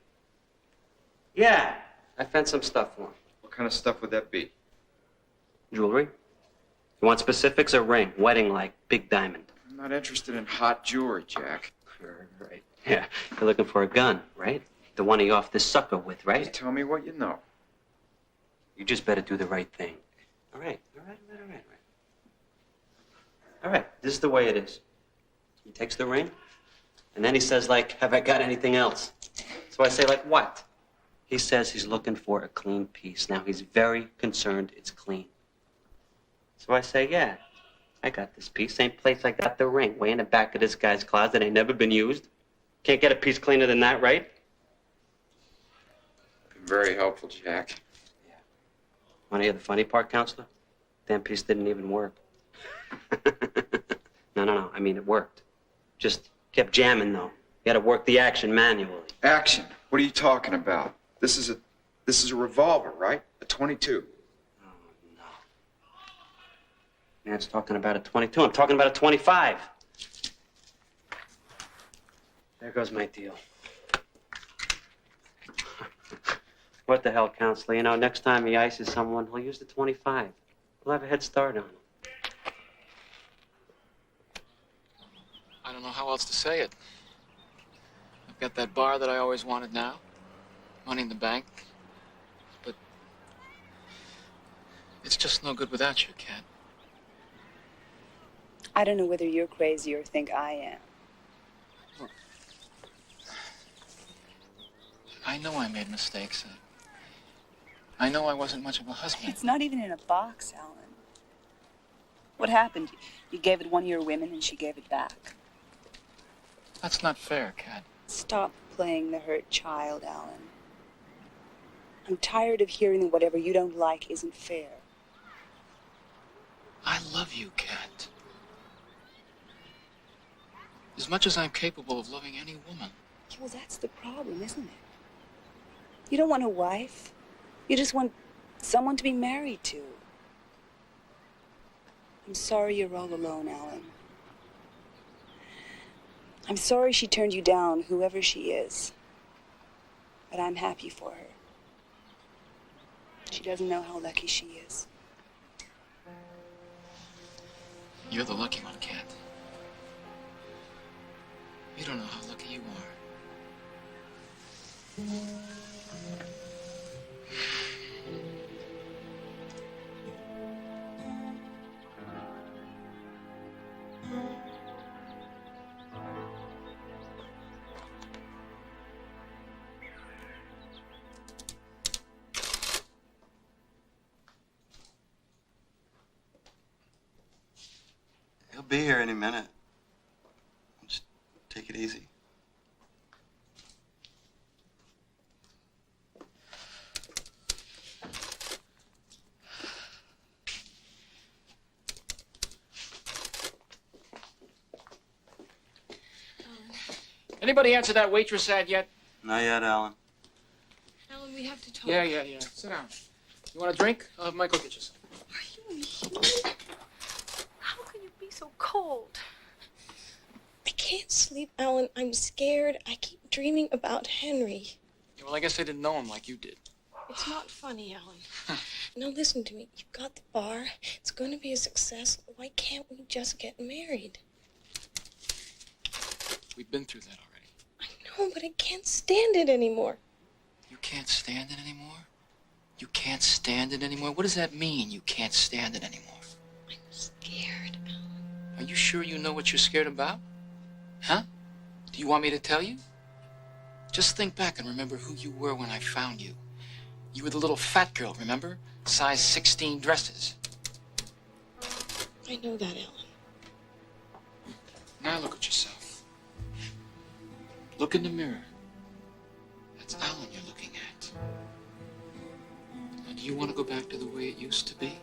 Yeah. I found some stuff for him. What kind of stuff would that be? Jewelry? You want specifics or ring? Wedding like, big diamond. I'm not interested in hot jewelry, Jack. Right. Yeah. You're looking for a gun, right? The one he off this sucker with, right? Just tell me what you know. You just better do the right thing. All right. All right. This is the way it is. He takes the ring, and then he says, like, have I got anything else? So I say, like, what? He says he's looking for a clean piece. Now, he's very concerned it's clean. So I say, yeah, I got this piece. Same place I got the ring. Way in the back of this guy's closet. Ain't never been used. Can't get a piece cleaner than that, right? Very helpful, Jack. Want to hear the funny part, counselor? Damn piece didn't even work. No. I mean, it worked. Just kept jamming, though. You had to work the action manually. Action? What are you talking about? This is a revolver, right? A .22. Man's talking about a 22. I'm talking about a 25. There goes my deal. What the hell, counselor? You know, next time he ices someone, he'll use the 25. We'll have a head start on him. I don't know how else to say it. I've got that bar that I always wanted now. Money in the bank. But it's just no good without you, Kat. I don't know whether you're crazy or think I am. I know I made mistakes. I know I wasn't much of a husband. It's not even in a box, Alan. What happened? You gave it one of your women and she gave it back. That's not fair, Kat. Stop playing the hurt child, Alan. I'm tired of hearing that whatever you don't like isn't fair. I love you, Kat. As much as I'm capable of loving any woman. Yeah, well, that's the problem, isn't it? You don't want a wife. You just want someone to be married to. I'm sorry you're all alone, Alan. I'm sorry she turned you down, whoever she is. But I'm happy for her. She doesn't know how lucky she is. You're the lucky one, Kat. You don't know how lucky you are. He'll be here any minute. Just take it easy. Anybody answer that waitress ad yet? Not yet, Alan. Alan, we have to talk. Yeah. Sit down. You want a drink? I'll have Michael get you some. Are you inhuman? How can you be so cold? I can't sleep, Alan. I'm scared. I keep dreaming about Henry. Yeah, well, I guess I didn't know him like you did. It's not funny, Alan. Now listen to me. You've got the bar. It's going to be a success. Why can't we just get married? We've been through that already. I know, but I can't stand it anymore. You can't stand it anymore? You can't stand it anymore? What does that mean, you can't stand it anymore? I'm scared, Alan. Are you sure you know what you're scared about? Huh? Do you want me to tell you? Just think back and remember who you were when I found you. You were the little fat girl, remember? Size 16 dresses. I know that, Alan. Now look at yourself. Look in the mirror. That's Alan you're looking at. Now, do you want to go back to the way it used to be?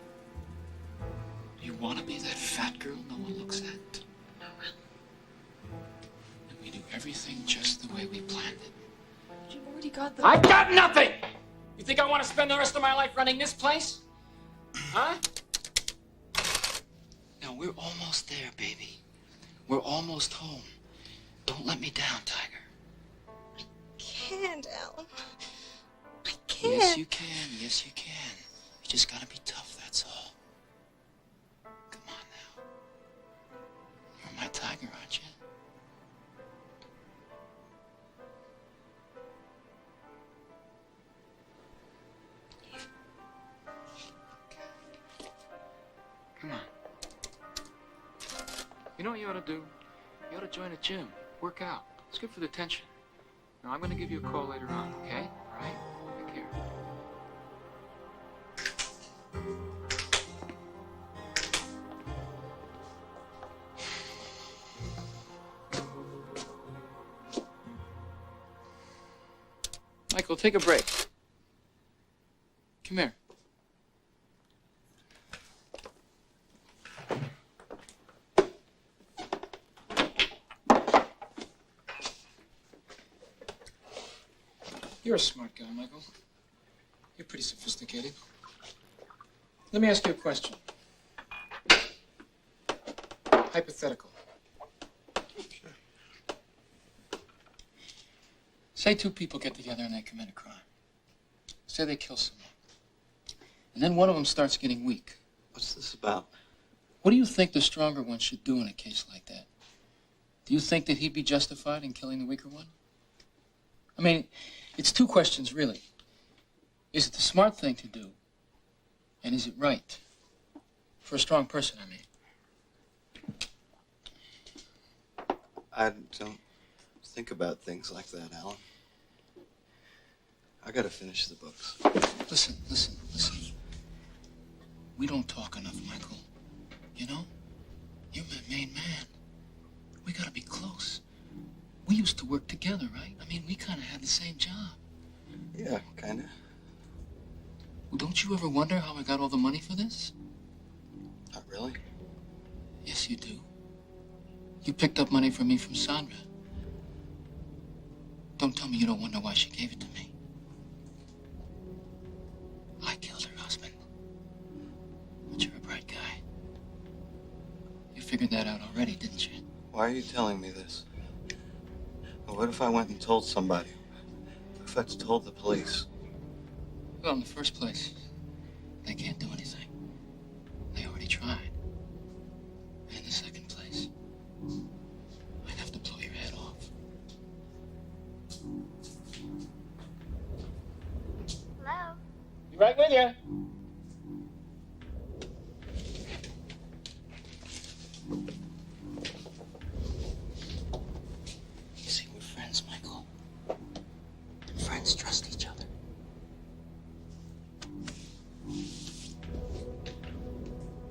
Do you want to be that fat girl no one looks at? No, Alan. And we do everything just the way we planned it. But you've already got the... I've got nothing! You think I want to spend the rest of my life running this place? Huh? Now, we're almost there, baby. We're almost home. Don't let me down, Tiger. I can't, Alan. I can't. Yes, you can. Yes, you can. You just gotta be tough, that's all. Come on now. You're my tiger, aren't you? Come on. You know what you ought to do? You ought to join a gym. Work out. It's good for the tension. Now, I'm going to give you a call later on, okay? All right? Take care. Michael, take a break. Come here. You're a smart guy, Michael. You're pretty sophisticated. Let me ask you a question. Hypothetical. Say two people get together and they commit a crime. Say they kill someone. And then one of them starts getting weak. What's this about? What do you think the stronger one should do in a case like that? Do you think that he'd be justified in killing the weaker one? I mean, it's two questions, really. Is it the smart thing to do? And is it right? For a strong person, I mean. I don't think about things like that, Alan. I gotta finish the books. Listen. We don't talk enough, Michael. You know? You're my main man. We gotta be close. We used to work together, right? I mean, we kind of had the same job. Yeah, kinda. Well, don't you ever wonder how I got all the money for this? Not really. Yes, you do. You picked up money from me from Sandra. Don't tell me you don't wonder why she gave it to me. I killed her husband. But you're a bright guy. You figured that out already, didn't you? Why are you telling me this? Well, what if I went and told somebody? If I told the police? Well, in the first place, they can't do anything. They already tried. And in the second place, I'd have to blow your head off. Hello? Be right with you. You see, we're friends, Michael. And friends trust each other.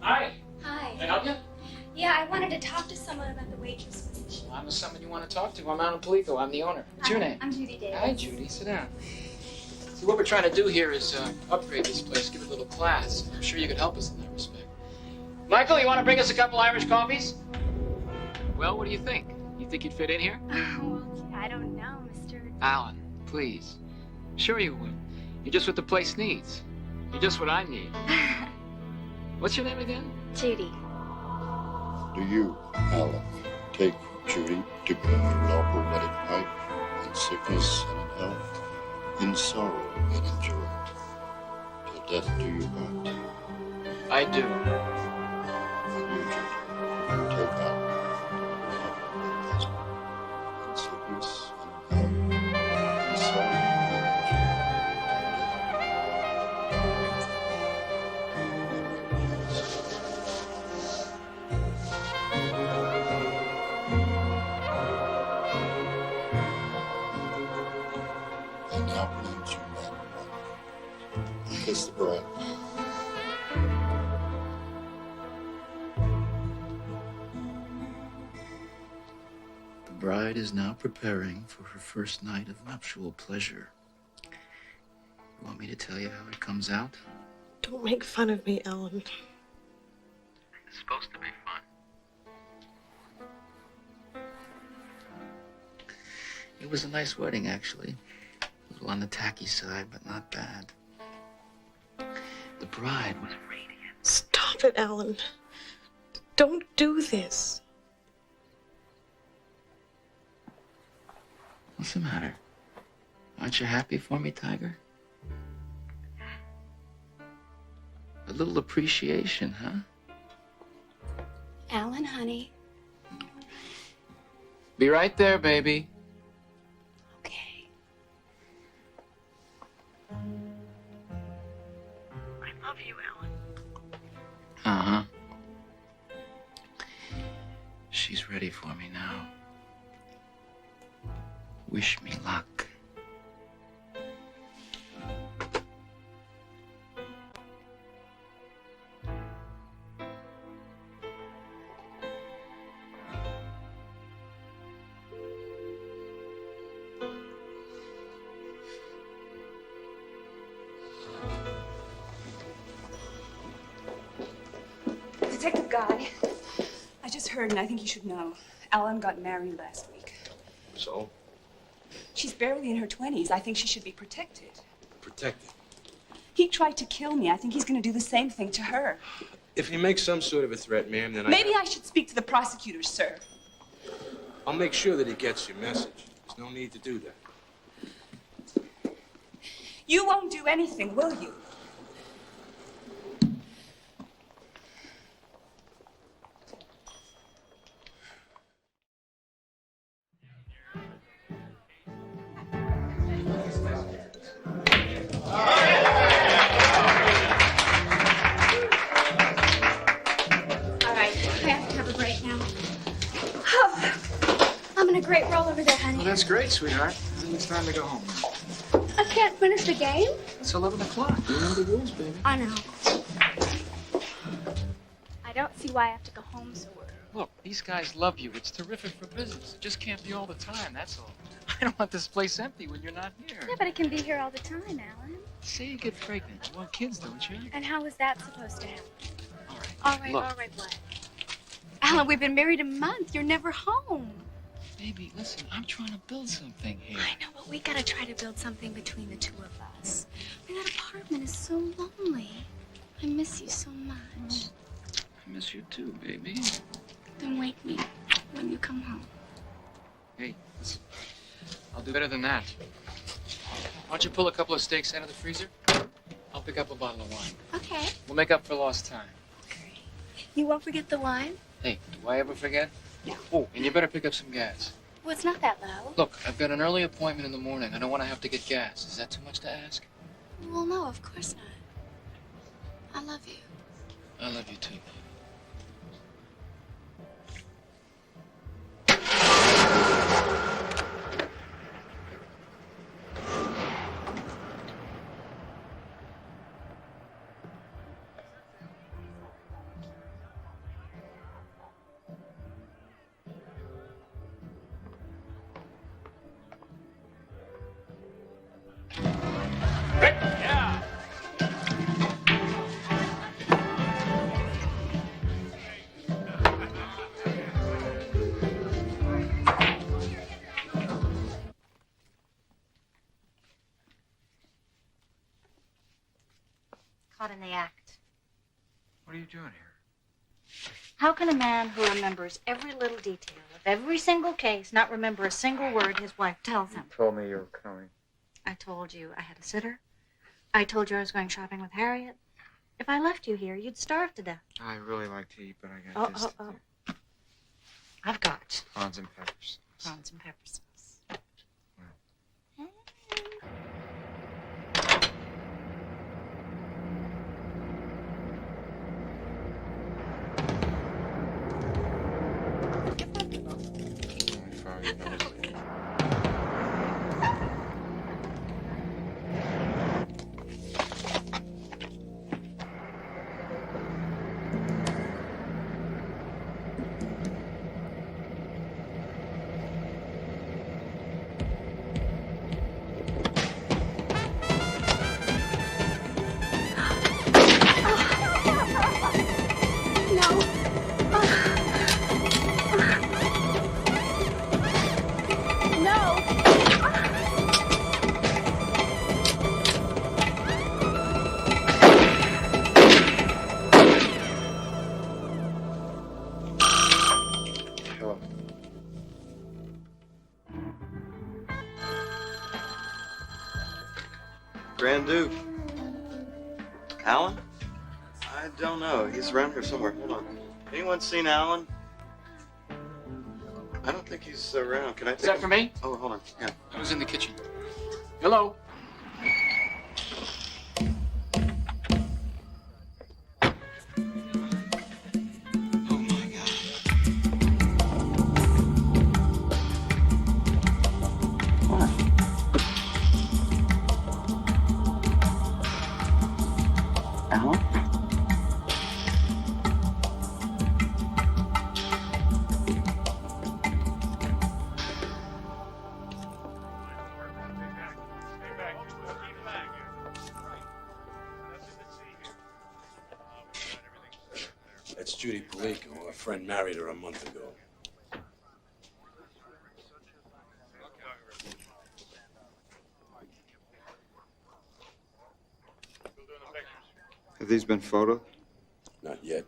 Hi. Hi. Can I help you? Yeah, I wanted to talk to someone about the waitress position. I'm someone you want to talk to. I'm Alan Palico. I'm the owner. What's your name? I'm Judy Davidtz. Hi, Judy. Sit down. See, what we're trying to do here is upgrade this place, give it a little class. I'm sure you could help us in that respect. Michael, you want to bring us a couple Irish coffees? Well, what do you think? You think you'd fit in here? Well, I don't know, Mr. Alan, please. Sure you would. You're just what the place needs. You're just what I need. What's your name again? Judy. Do you, Alan, take Judy to be your helper when it might, in sickness and in health, in sorrow and in joy, till death do you part? I do. And you, Judy, take Alan, your husband, in sickness and in health, in sorrow and in joy, and now pronounce your man one. Kiss the bride. The bride is now preparing for her first night of nuptial pleasure. You want me to tell you how it comes out? Don't make fun of me, Alan. It's supposed to be fun. It was a nice wedding, actually. A little on the tacky side, but not bad. The bride was radiant. Stop it, Alan. Don't do this. What's the matter? Aren't you happy for me, Tiger? A little appreciation, huh? Alan, honey. Be right there, baby. Okay. I love you, Alan. Uh-huh. She's ready for me now. Wish me luck. Detective Guy, I just heard, and I think you should know. Ellen got married last week. So? She's barely in her 20s. I think she should be protected. Protected. He tried to kill me. I think he's going to do the same thing to her. If he makes some sort of a threat, ma'am, then Maybe I should speak to the prosecutor, sir. I'll make sure that he gets your message. There's no need to do that. You won't do anything, will you? great roll over there, honey. Well, that's great, sweetheart. I think it's time to go home now. I can't finish the game. It's 11 o'clock. You know the rules, baby. I know. I don't see why I have to go home so early. Look, these guys love you. It's terrific for business. It just can't be all the time, that's all. I don't want this place empty when you're not here. Yeah, but it can be here all the time, Alan. Say you get pregnant. You want kids, don't you? And how is that supposed to happen? Look. All right, what? Alan, we've been married a month. You're never home. Baby, listen, I'm trying to build something here. I know, but we gotta try to build something between the two of us. I mean, that apartment is so lonely. I miss you so much. I miss you too, baby. Then wake me when you come home. Hey, listen, I'll do better than that. Why don't you pull a couple of steaks out of the freezer? I'll pick up a bottle of wine. Okay. We'll make up for lost time. You won't forget the wine? Hey, do I ever forget? No. Oh, and you better pick up some gas. Well, it's not that low. Look, I've got an early appointment in the morning. I don't want to have to get gas. Is that too much to ask? Well, no, of course not. I love you. I love you too. Caught in the act. What are you doing here? How can a man who remembers every little detail of every single case not remember a single word his wife tells him? You told me you were coming. I told you I had a sitter. I told you I was going shopping with Harriet. If I left you here, you'd starve to death. I really like to eat, but I got this to do. I've got Prawns and peppers. prawns and pepper sauce. Grand Duke. Alan? I don't know. He's around here somewhere. Hold on. Anyone seen Alan? I don't think he's around. Can I take Is that for me? Oh, hold on. Yeah. I was in the kitchen. Hello? That's Judy Polico. A friend married her a month ago. Have these been photoed? Not yet.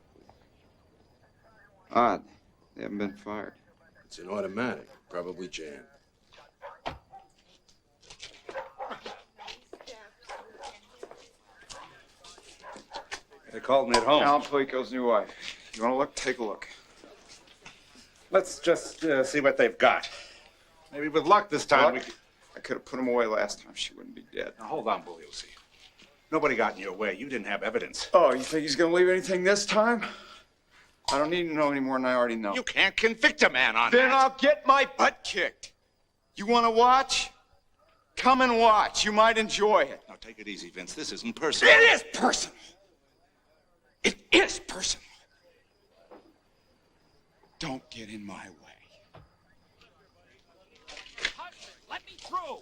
Odd. They haven't been fired. It's an automatic, probably jammed. They called me at home. Alan Polico's new wife. You want to look? Take a look. Let's just see what they've got. Maybe with luck this time we could... I could have put him away last time. She wouldn't be dead. Now, hold on, Bugliosi. Nobody got in your way. You didn't have evidence. Oh, you think he's going to leave anything this time? I don't need to know any more than I already know. You can't convict a man on Then that. I'll get my butt kicked. You want to watch? Come and watch. You might enjoy it. Now, take it easy, Vince. This isn't personal. It is personal. It is personal. Don't get in my way. Let me through.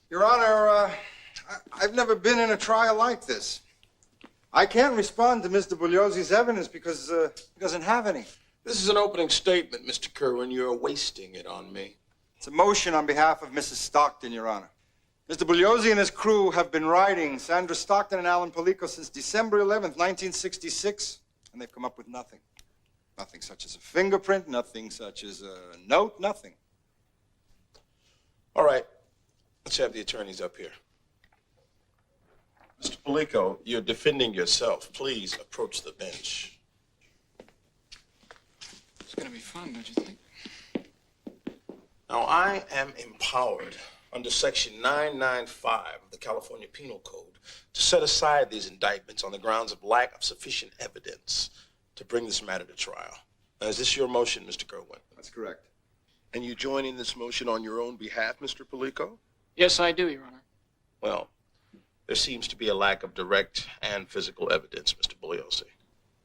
Your Honor, I've never been in a trial like this. I can't respond to Mr. Bugliosi's evidence because he doesn't have any. This is an opening statement, Mr. Kerwin. You're wasting it on me. It's a motion on behalf of Mrs. Stockton, Your Honor. Mr. Bugliosi and his crew have been riding Sandra Stockton and Alan Polico since December 11th, 1966, and they've come up with nothing. Nothing such as a fingerprint, nothing such as a note, nothing. All right. Let's have the attorneys up here. Mr. Polico, you're defending yourself. Please approach the bench. It's going to be fun, don't you think? Now, I am empowered under Section 995 of the California Penal Code to set aside these indictments on the grounds of lack of sufficient evidence to bring this matter to trial. Now, is this your motion, Mr. Kerwin? That's correct. And you join in this motion on your own behalf, Mr. Polico? Yes, I do, Your Honor. Well, there seems to be a lack of direct and physical evidence, Mr. Bugliosi.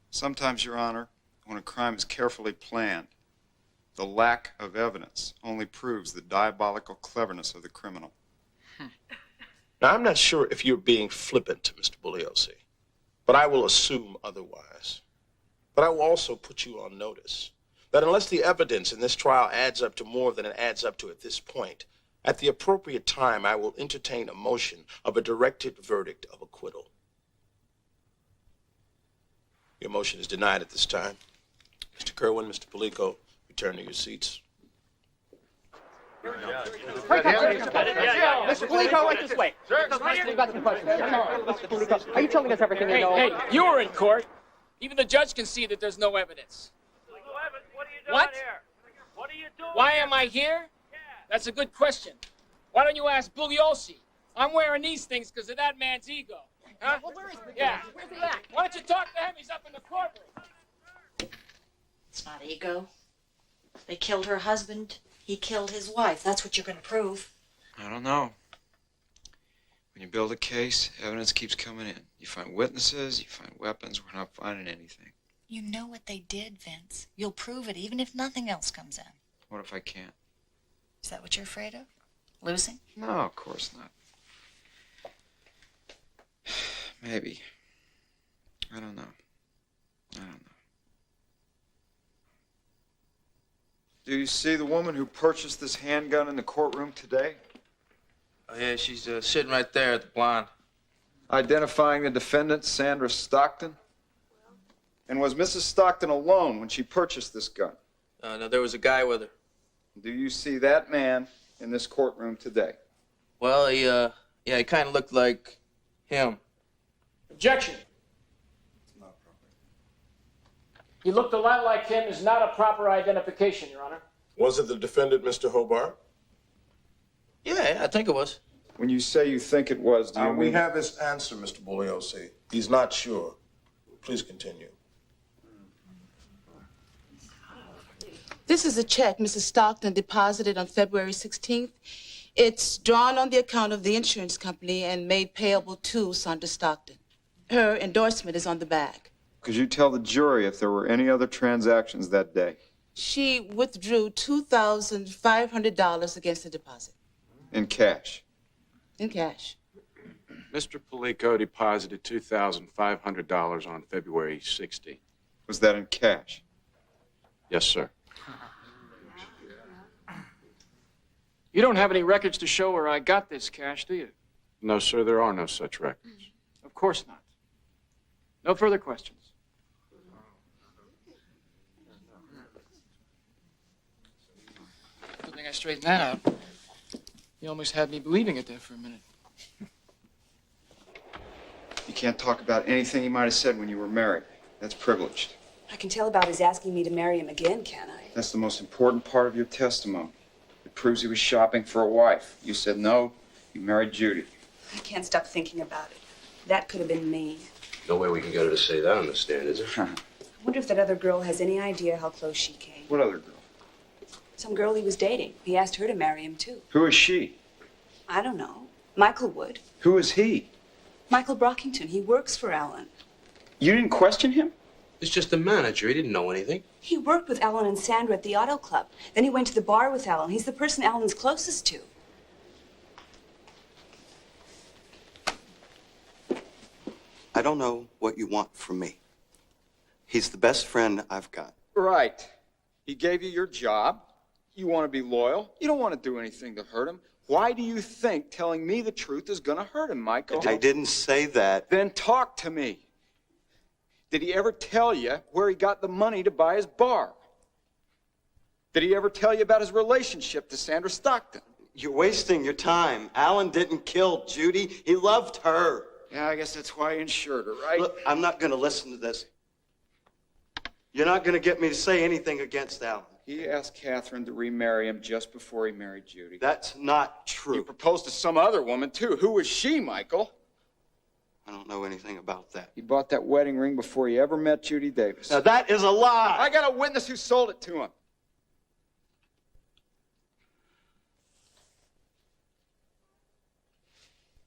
Sometimes, Your Honor, when a crime is carefully planned, the lack of evidence only proves the diabolical cleverness of the criminal. Now, I'm not sure if you're being flippant, Mr. Bugliosi, but I will assume otherwise. But I will also put you on notice that unless the evidence in this trial adds up to more than it adds up to at this point, at the appropriate time, I will entertain a motion of a directed verdict of acquittal. Your motion is denied at this time. Mr. Kerwin, Mr. Polico, return to your seats. Mr. Polico, right this way. Sir, are you telling us everything you know? Hey, you were in court. Even the judge can see that there's no evidence. What? What are you doing? Why am I here? That's a good question. Why don't you ask Bugliosi? I'm wearing these things because of that man's ego. Huh? Well, where is Bugliosi? Yeah. Where's he at? Why don't you talk to him? He's up in the courtroom. It's not ego. They killed her husband. He killed his wife. That's what you're going to prove. I don't know. When you build a case, evidence keeps coming in. You find witnesses, you find weapons. We're not finding anything. You know what they did, Vince. You'll prove it even if nothing else comes in. What if I can't? Is that what you're afraid of? Losing? No, of course not. Maybe. I don't know. Do you see the woman who purchased this handgun in the courtroom today? Oh, yeah, she's sitting right there at the blonde. Identifying the defendant, Sandra Stockton? And was Mrs. Stockton alone when she purchased this gun? No, there was a guy with her. Do you see that man in this courtroom today? Well, he kind of looked like him. Objection. He looked a lot like him is not a proper identification, Your Honor. Was it the defendant, Mr. Hobart? Yeah, I think it was. When you say you think it was, do you We mean... have his answer, Mr. Bugliosi. He's not sure. Please continue. This is a check Mrs. Stockton deposited on February 16th. It's drawn on the account of the insurance company and made payable to Sandra Stockton. Her endorsement is on the back. Could you tell the jury if there were any other transactions that day? She withdrew $2,500 against the deposit. In cash? In cash. Mr. Polico deposited $2,500 on February 16th. Was that in cash? Yes, sir. You don't have any records to show where I got this cash, do you? No, sir, there are no such records. Of course not. No further questions. Good thing I straightened that out. You almost had me believing it there for a minute. You can't talk about anything he might have said when you were married. That's privileged. I can tell about his asking me to marry him again, can't I? That's the most important part of your testimony. It proves he was shopping for a wife. You said no, you married Judy. I can't stop thinking about it. That could have been me. No way we can get her to say that on the stand, is there? I wonder if that other girl has any idea how close she came. What other girl? Some girl he was dating. He asked her to marry him, too. Who is she? I don't know. Michael would. Who is he? Michael Brockington. He works for Alan. You didn't question him? He's just a manager. He didn't know anything. He worked with Alan and Sandra at the auto club. Then he went to the bar with Alan. He's the person Alan's closest to. I don't know what you want from me. He's the best friend I've got. Right. He gave you your job. You want to be loyal. You don't want to do anything to hurt him. Why do you think telling me the truth is going to hurt him, Michael? I didn't say that. Then talk to me. Did he ever tell you where he got the money to buy his bar? Did he ever tell you about his relationship to Sandra Stockton? You're wasting your time. Alan didn't kill Judy. He loved her. Yeah, I guess that's why he insured her, right? Look, I'm not going to listen to this. You're not going to get me to say anything against Alan. He asked Catherine to remarry him just before he married Judy. That's not true. You proposed to some other woman, too. Who was she, Michael? I don't know anything about that. He bought that wedding ring before he ever met Judy Davis. Now, that is a lie. I got a witness who sold it to him.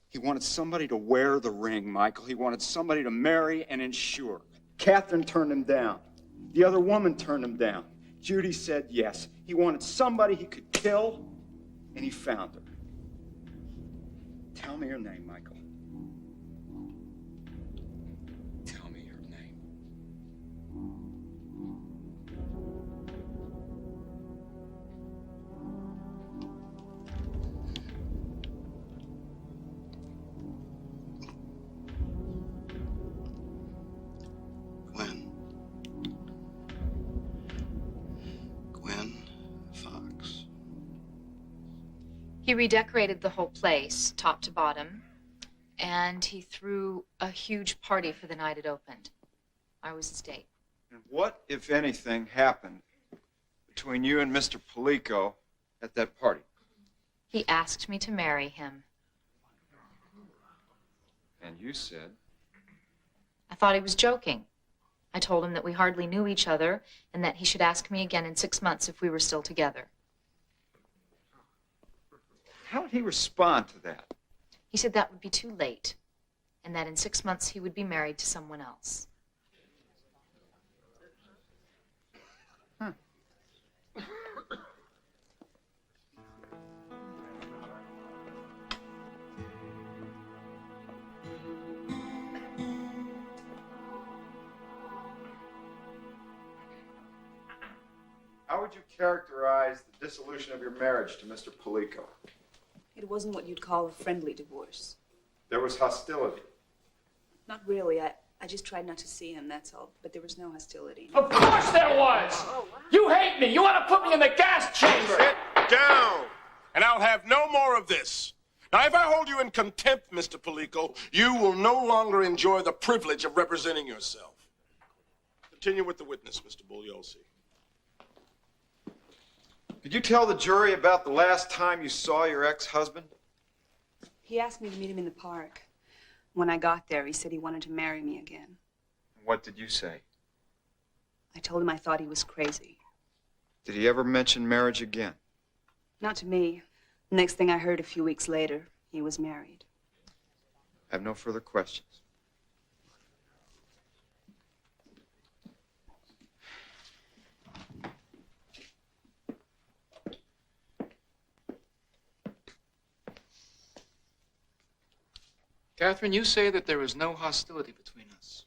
He wanted somebody to wear the ring, Michael. He wanted somebody to marry and insure. Catherine turned him down. The other woman turned him down. Judy said yes. He wanted somebody he could kill, and he found her. Tell me your name, Michael. Tell me your name. Gwen Fox. He redecorated the whole place, top to bottom, and he threw a huge party for the night it opened. I was his date. And what, if anything, happened between you and Mr. Polico at that party? He asked me to marry him. And you said? I thought he was joking. I told him that we hardly knew each other and that he should ask me again in 6 months if we were still together. How did he respond to that? He said that would be too late and that in 6 months he would be married to someone else. How would you characterize the dissolution of your marriage to Mr. Polico? It wasn't what you'd call a friendly divorce. There was hostility. Not really. I just tried not to see him, that's all. But there was no hostility. Of course there was! You hate me! You want to put me in the gas chamber! Sit down, and I'll have no more of this. Now, if I hold you in contempt, Mr. Polico, you will no longer enjoy the privilege of representing yourself. Continue with the witness, Mr. Bugliosi. Did you tell the jury about the last time you saw your ex-husband? He asked me to meet him in the park. When I got there, he said he wanted to marry me again. What did you say? I told him I thought he was crazy. Did he ever mention marriage again? Not to me. The next thing I heard a few weeks later, he was married. I have no further questions. Catherine, you say that there was no hostility between us.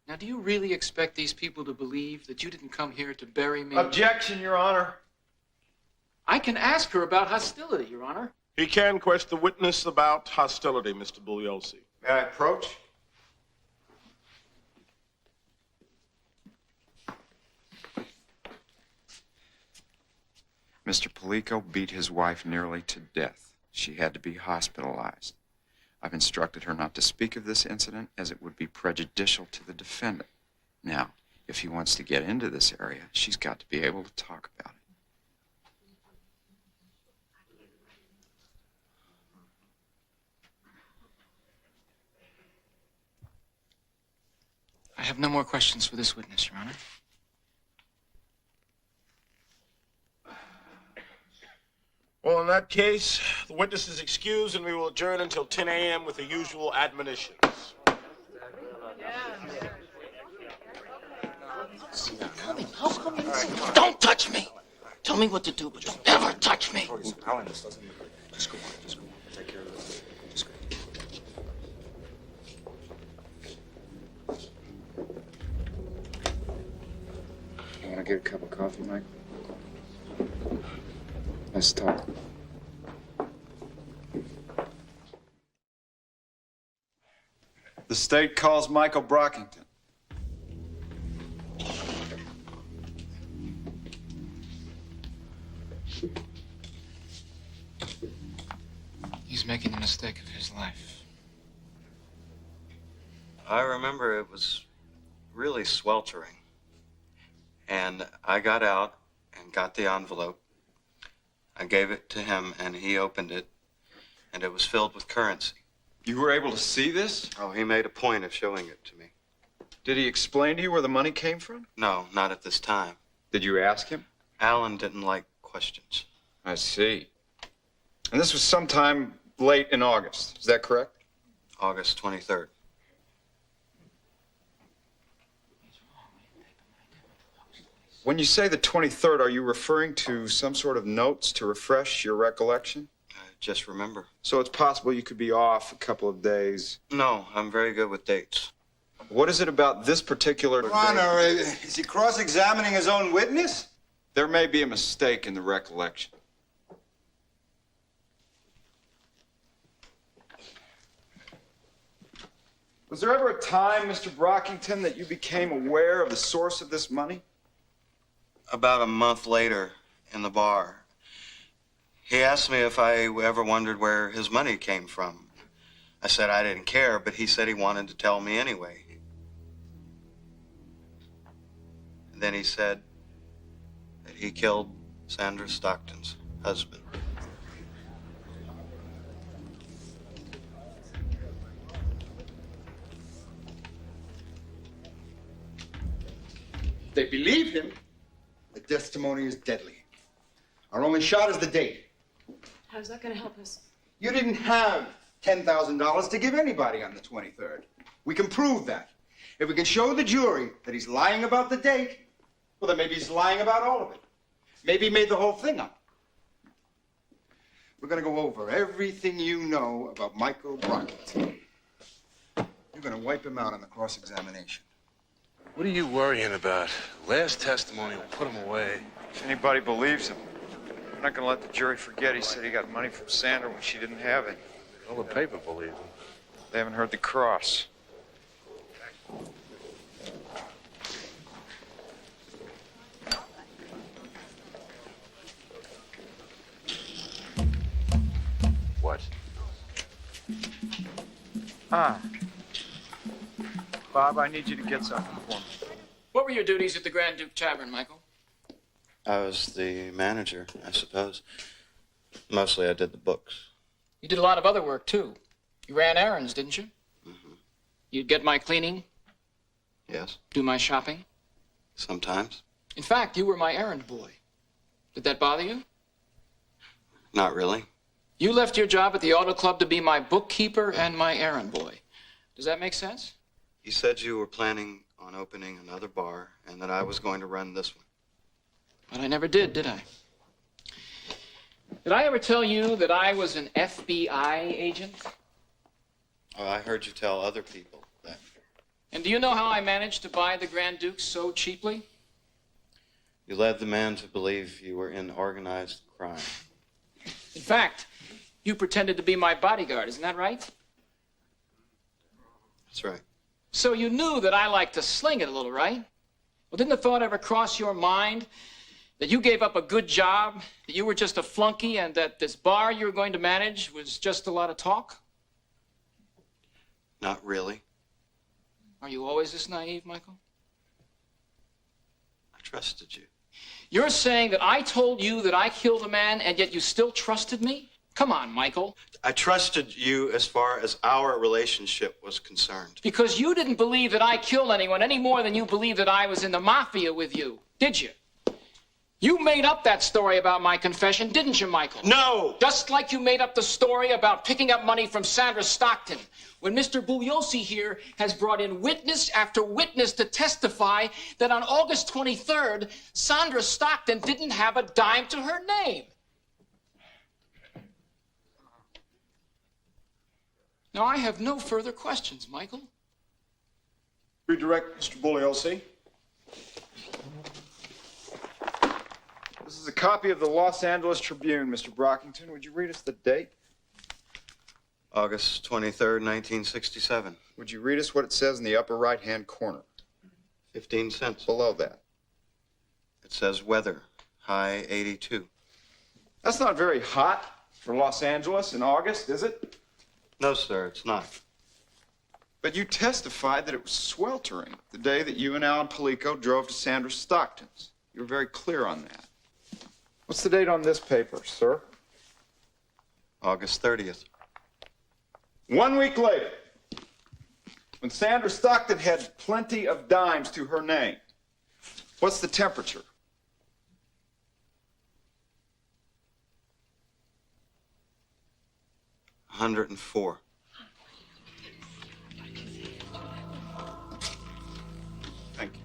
Now, do you really expect these people to believe that you didn't come here to bury me? Objection, Your Honor. I can ask her about hostility, Your Honor. He can question the witness about hostility, Mr. Bugliosi. May I approach? Mr. Palico beat his wife nearly to death. She had to be hospitalized. I've instructed her not to speak of this incident as it would be prejudicial to the defendant. Now, if he wants to get into this area, she's got to be able to talk about it. I have no more questions for this witness, Your Honor. Well, in that case, the witness is excused and we will adjourn until 10 a.m. with the usual admonitions. How come you don't touch me? Tell me what to do, but don't ever touch me. Just go on. Just go on. Take care of it. Just go. You want to get a cup of coffee, Mike? Let's talk. The state calls Michael Brockington. He's making the mistake of his life. I remember it was really sweltering. And I got out and got the envelope. I gave it to him, and he opened it, and it was filled with currency. You were able to see this? Oh, he made a point of showing it to me. Did he explain to you where the money came from? No, not at this time. Did you ask him? Alan didn't like questions. I see. And this was sometime late in August. Is that correct? August 23rd. When you say the 23rd, are you referring to some sort of notes to refresh your recollection? I just remember. So it's possible you could be off a couple of days. No, I'm very good with dates. What is it about this particular Your Honor, is he cross-examining his own witness? There may be a mistake in the recollection. Was there ever a time, Mr. Brockington, that you became aware of the source of this money? About a month later, in the bar, he asked me if I ever wondered where his money came from. I said I didn't care, but he said he wanted to tell me anyway. And then he said that he killed Sandra Stockton's husband. They believe him. The testimony is deadly. Our only shot is the date. How's that going to help us? You didn't have $10,000 to give anybody on the 23rd. We can prove that. If we can show the jury that he's lying about the date, well, then maybe he's lying about all of it. Maybe he made the whole thing up. We're going to go over everything you know about Michael Brockington. You're going to wipe him out on the cross-examination. What are you worrying about? Last testimony will put him away. If anybody believes him, I'm not going to let the jury forget he said he got money from Sandra when she didn't have it. Well, the paper believes him. They haven't heard the cross. What? Bob, I need you to get something for me. What were your duties at the Grand Duke Tavern, Michael? I was the manager, I suppose. Mostly I did the books. You did a lot of other work, too. You ran errands, didn't you? Mm-hmm. You'd get my cleaning, Yes, do my shopping. sometimes. In fact, you were my errand boy. Did that bother you? Not really. You left your job at the auto club to be my bookkeeper and my errand boy. Does that make sense? You said you were planning on opening another bar and that I was going to run this one. But I never did I? Did I ever tell you that I was an FBI agent? Oh, I heard you tell other people that. And do you know how I managed to buy the Grand Duke so cheaply? You led the man to believe you were in organized crime. In fact, You pretended to be my bodyguard, isn't that right? That's right. So you knew that I liked to sling it a little, right? Well, didn't the thought ever cross your mind that you gave up a good job, that you were just a flunky, and that this bar you were going to manage was just a lot of talk? Not really. Are you always this naive, Michael? I trusted you. You're saying that I told you that I killed a man, and yet you still trusted me? Come on, Michael. I trusted you as far as our relationship was concerned. Because you didn't believe that I killed anyone any more than you believed that I was in the mafia with you, did you? You made up that story about my confession, didn't you, Michael? No! Just like you made up the story about picking up money from Sandra Stockton, when Mr. Bugliosi here has brought in witness after witness to testify that on August 23rd, Sandra Stockton didn't have a dime to her name. Now, I have no further questions, Michael. Redirect Mr. Bugliosi. This is a copy of the Los Angeles Tribune, Mr. Brockington. Would you read us the date? August 23rd, 1967. Would you read us what it says in the upper right-hand corner? 15 cents. Below that. It says weather, high 82. That's not very hot for Los Angeles in August, is it? No, sir, it's not. But you testified that it was sweltering the day that you and Alan Palico drove to Sandra Stockton's. You were very clear on that. What's the date on this paper, sir? August 30th. 1 week later, when Sandra Stockton had plenty of dimes to her name, what's the temperature? $104. Thank you.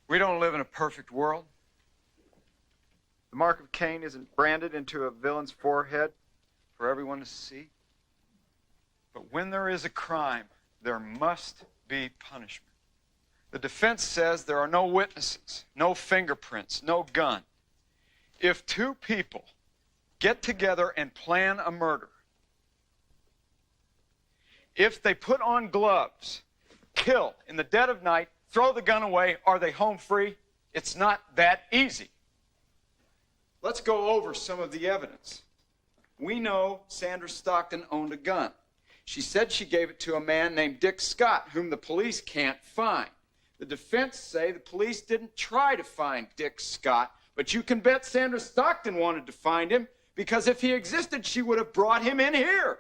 We don't live in a perfect world. The mark of Cain isn't branded into a villain's forehead for everyone to see. But when there is a crime, there must be punishment. The defense says there are no witnesses, no fingerprints, no gun. If two people get together and plan a murder, if they put on gloves, kill in the dead of night, throw the gun away, are they home free? It's not that easy. Let's go over some of the evidence. We know Sandra Stockton owned a gun. She said she gave it to a man named Dick Scott, whom the police can't find. The defense say the police didn't try to find Dick Scott, but you can bet Sandra Stockton wanted to find him, because if he existed, she would have brought him in here.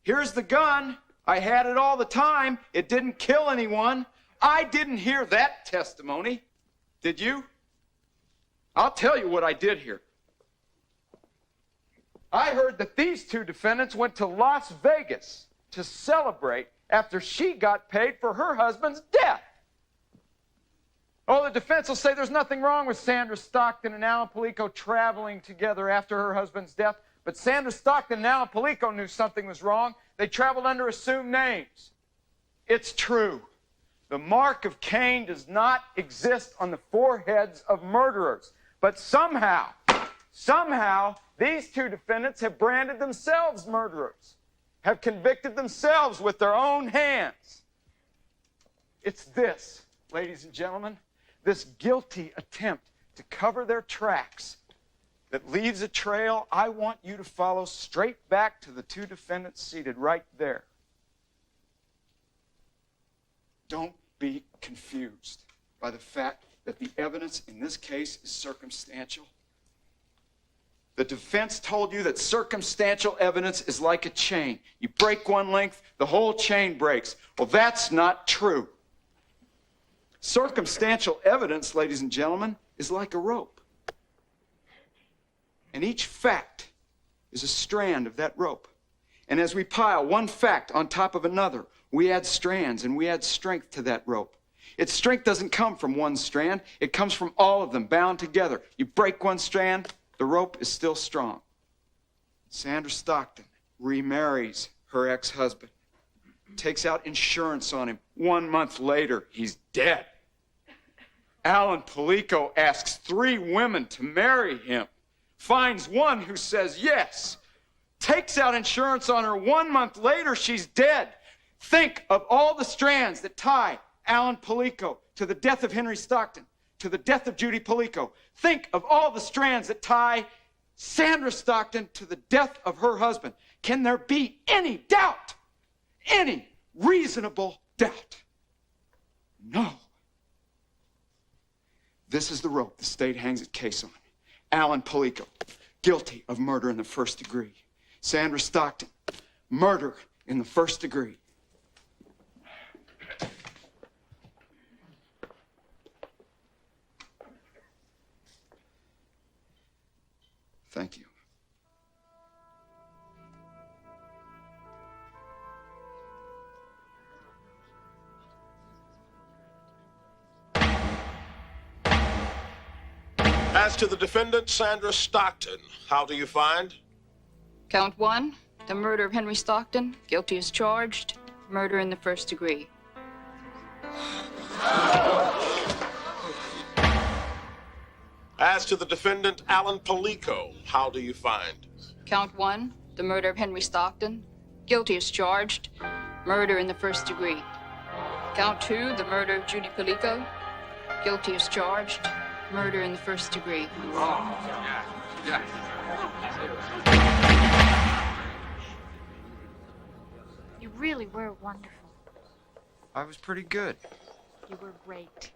Here's the gun. I had it all the time. It didn't kill anyone. I didn't hear that testimony. Did you? I'll tell you what I did hear. I heard that these two defendants went to Las Vegas to celebrate after she got paid for her husband's death. Oh, the defense will say there's nothing wrong with Sandra Stockton and Alan Palico traveling together after her husband's death, but Sandra Stockton and Alan Palico knew something was wrong. They traveled under assumed names. It's true. The mark of Cain does not exist on the foreheads of murderers. But somehow, these two defendants have branded themselves murderers, have convicted themselves with their own hands. It's this, ladies and gentlemen, this guilty attempt to cover their tracks that leaves a trail I want you to follow straight back to the two defendants seated right there. Don't be confused by the fact that the evidence in this case is circumstantial. The defense told you that circumstantial evidence is like a chain. You break one length, the whole chain breaks. Well, that's not true. Circumstantial evidence, ladies and gentlemen, is like a rope. And each fact is a strand of that rope. And as we pile one fact on top of another, We add strands and we add strength to that rope. Its strength doesn't come from one strand. It comes from all of them bound together. You break one strand, the rope is still strong. Sandra Stockton remarries her ex-husband, takes out insurance on him. 1 month later, he's dead. Alan Polico asks 3 women to marry him, finds one who says yes, takes out insurance on her. 1 month later, she's dead. Think of all the strands that tie Alan Polico to the death of Henry Stockton, to the death of Judy Polico. Think of all the strands that tie Sandra Stockton to the death of her husband. Can there be any doubt? Any reasonable doubt? No. This is the rope the state hangs its case on. Alan Polico, guilty of murder in the first degree. Sandra Stockton, murder in the first degree. Thank you. As to the defendant, Sandra Stockton, how do you find? Count 1, the murder of Henry Stockton, guilty as charged, murder in the first degree. As to the defendant, Alan Polico, how do you find? Count 1, the murder of Henry Stockton, guilty as charged, murder in the first degree. Count 2, the murder of Judy Polico, guilty as charged, murder in the first degree. You really were wonderful. I was pretty good. You were great.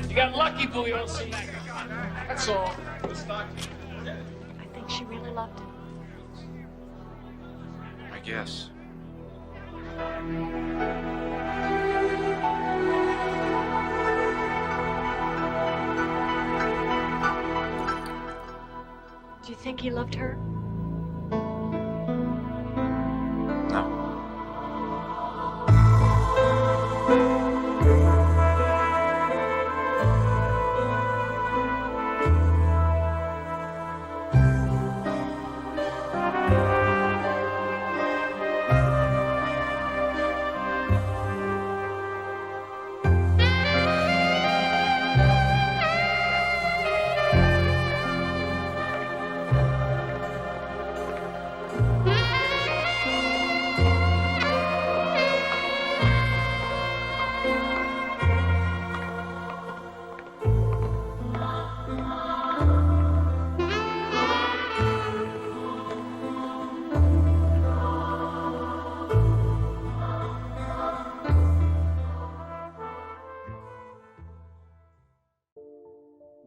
You got lucky, Bugliosi. That's all. I think she really loved him. I guess. Do you think he loved her? No.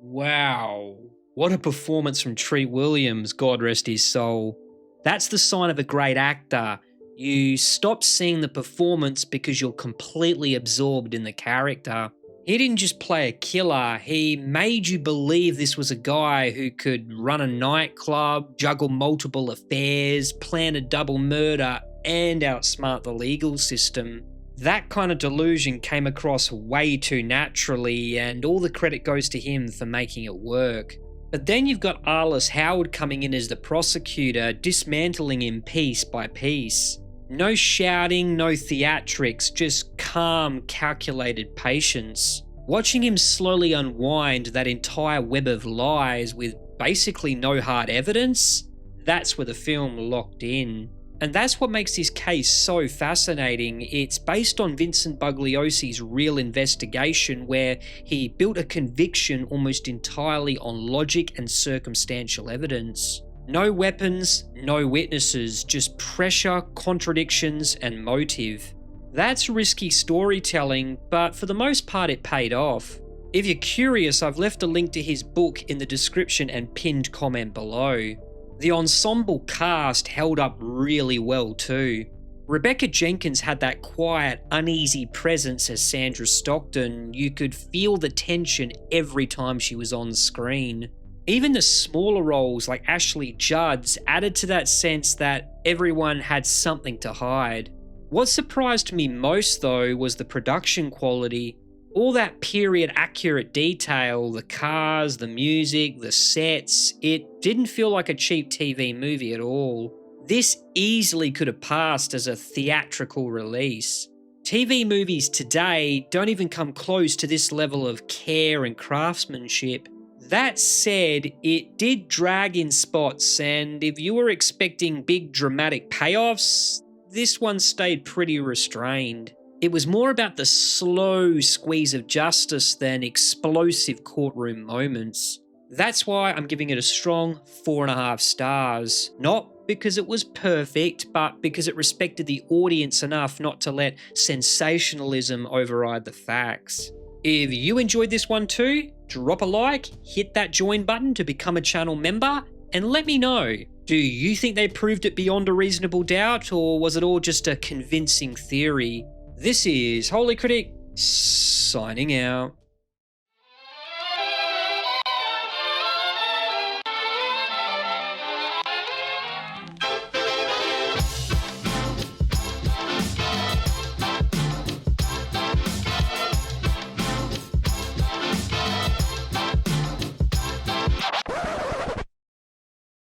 Wow. What a performance from Treat Williams, God rest his soul. That's the sign of a great actor. You stop seeing the performance because you're completely absorbed in the character. He didn't just play a killer, he made you believe this was a guy who could run a nightclub, juggle multiple affairs, plan a double murder, and outsmart the legal system. That kind of delusion came across way too naturally, and all the credit goes to him for making it work. But then you've got Arliss Howard coming in as the prosecutor, dismantling him piece by piece. No shouting, no theatrics, just calm, calculated patience. Watching him slowly unwind that entire web of lies with basically no hard evidence, that's where the film locked in. And that's what makes this case so fascinating. It's based on Vincent Bugliosi's real investigation where he built a conviction almost entirely on logic and circumstantial evidence. No weapons, no witnesses, just pressure, contradictions, and motive. That's risky storytelling, but for the most part it paid off. If you're curious, I've left a link to his book in the description and pinned comment below. The ensemble cast held up really well too. Rebecca Jenkins had that quiet, uneasy presence as Sandra Stockton. You could feel the tension every time she was on screen. Even the smaller roles like Ashley Judd's added to that sense that everyone had something to hide. What surprised me most though was the production quality. All that period accurate detail, the cars, the music, the sets, it didn't feel like a cheap TV movie at all. This easily could have passed as a theatrical release. TV movies today don't even come close to this level of care and craftsmanship. That said, it did drag in spots, and if you were expecting big dramatic payoffs, this one stayed pretty restrained. It was more about the slow squeeze of justice than explosive courtroom moments. That's why I'm giving it a strong 4.5 stars. Not because it was perfect, but because it respected the audience enough not to let sensationalism override the facts. If you enjoyed this one too, drop a like, hit that join button to become a channel member, and let me know. Do you think they proved it beyond a reasonable doubt, or was it all just a convincing theory? This is Holy Critic, signing out.